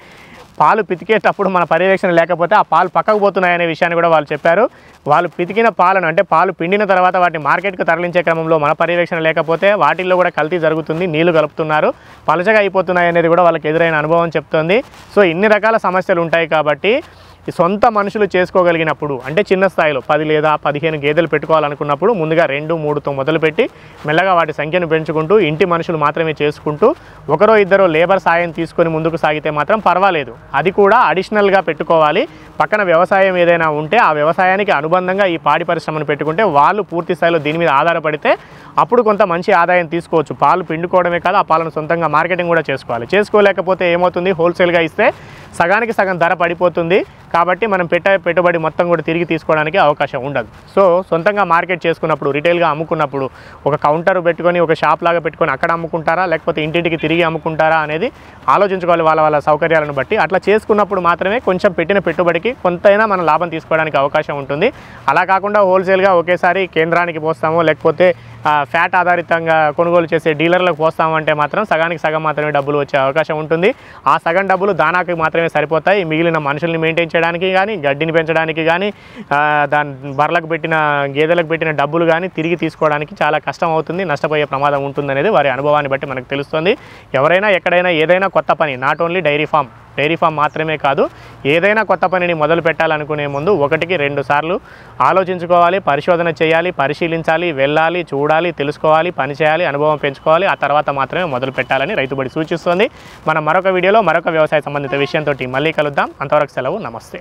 పాలు పితికేటప్పుడు మన పర్యవేక్షణ లేకపోతే ఆ పాలు పక్కకు పోతున్నాయనే విషయాన్ని కూడా వాళ్ళు చెప్పారు. వాళ్ళు పితికిన పాలను, అంటే పాలు పిండిన తర్వాత వాటిని మార్కెట్కి తరలించే క్రమంలో మన పర్యవేక్షణ లేకపోతే వాటిల్లో కూడా కల్తీ జరుగుతుంది, నీళ్లు కలుపుతున్నారు, పలచగా అయిపోతున్నాయి అనేది కూడా వాళ్ళకి ఎదురైన అనుభవం చెప్తుంది. సో ఇన్ని రకాల సమస్యలు ఉంటాయి. కాబట్టి సొంత మనుషులు చేసుకోగలిగినప్పుడు, అంటే చిన్న స్థాయిలో 10 లేదా 15 గేదెలు పెట్టుకోవాలనుకున్నప్పుడు ముందుగా 2-3తో మొదలుపెట్టి మెల్లగా వాటి సంఖ్యను పెంచుకుంటూ ఇంటి మనుషులు మాత్రమే చేసుకుంటూ 1-2 లేబర్ సాయం తీసుకొని ముందుకు సాగితే మాత్రం పర్వాలేదు. అది కూడా అడిషనల్గా పెట్టుకోవాలి. పక్కన వ్యవసాయం ఏదైనా ఉంటే ఆ వ్యవసాయానికి అనుబంధంగా ఈ పాడి పరిశ్రమను పెట్టుకుంటే వాళ్ళు పూర్తి స్థాయిలో దీని మీద ఆధారపడితే అప్పుడు కొంత మంచి ఆదాయం తీసుకోవచ్చు. పాలు పిండుకోవడమే కాదు, ఆ పాలను సొంతంగా మార్కెటింగ్ కూడా చేసుకోవాలి. చేసుకోలేకపోతే ఏమవుతుంది, హోల్సేల్గా ఇస్తే సగానికి సగం ధర పడిపోతుంది. కాబట్టి మనం పెట్టుబడి మొత్తం కూడా తిరిగి తీసుకోవడానికి అవకాశం ఉండదు. సో సొంతంగా మార్కెట్ చేసుకున్నప్పుడు, రిటైల్గా అమ్ముకున్నప్పుడు ఒక కౌంటర్ పెట్టుకొని ఒక షాప్ లాగా పెట్టుకొని అక్కడ అమ్ముకుంటారా, లేకపోతే ఇంటింటికి తిరిగి అమ్ముకుంటారా అనేది ఆలోచించుకోవాలి వాళ్ళ సౌకర్యాలను బట్టి. అట్లా చేసుకున్నప్పుడు మాత్రమే కొంచెం పెట్టిన పెట్టుబడికి కొంతైనా మనం లాభం తీసుకోవడానికి అవకాశం ఉంటుంది. అలా కాకుండా హోల్సేల్గా ఒకేసారి కేంద్రానికి పోస్తామో లేకపోతే ఫ్యాట్ ఆధారితంగా కొనుగోలు చేసే డీలర్లకు పోస్తామంటే మాత్రం సగానికి సగం మాత్రమే డబ్బులు వచ్చే అవకాశం ఉంటుంది. ఆ సగం డబ్బులు దానాకి మాత్రమే సరిపోతాయి. మిగిలిన మనుషుల్ని మెయింటైన్ చేయడానికి కానీ, గడ్డిని పెంచడానికి కానీ, దాని బర్లకు పెట్టిన గేదెలకు పెట్టిన డబ్బులు కానీ తిరిగి తీసుకోవడానికి చాలా కష్టం అవుతుంది, నష్టపోయే ప్రమాదం ఉంటుంది అనేది వారి అనుభవాన్ని బట్టి మనకు తెలుస్తుంది. ఎవరైనా ఎక్కడైనా ఏదైనా కొత్త పని, not only dairy farm, dairy farm మాత్రమే కాదు, ఏదైనా కొత్త పనిని మొదలు పెట్టాలనుకునే ముందు 1కి 2 సార్లు ఆలోచించుకోవాలి, పరిశోధన చేయాలి, పరిశీలించాలి, వెళ్ళాలి, చూడాలి, తెలుసుకోవాలి, పని చేయాలి, అనుభవం పెంచుకోవాలి. ఆ తర్వాత మాత్రమే మొదలు పెట్టాలని రైతుబడి సూచిస్తుంది. మనం మరొక వీడియోలో మరొక వ్యవసాయ సంబంధిత విషయంతో మళ్ళీ కలుద్దాం. అంతవరకు సెలవు. నమస్తే.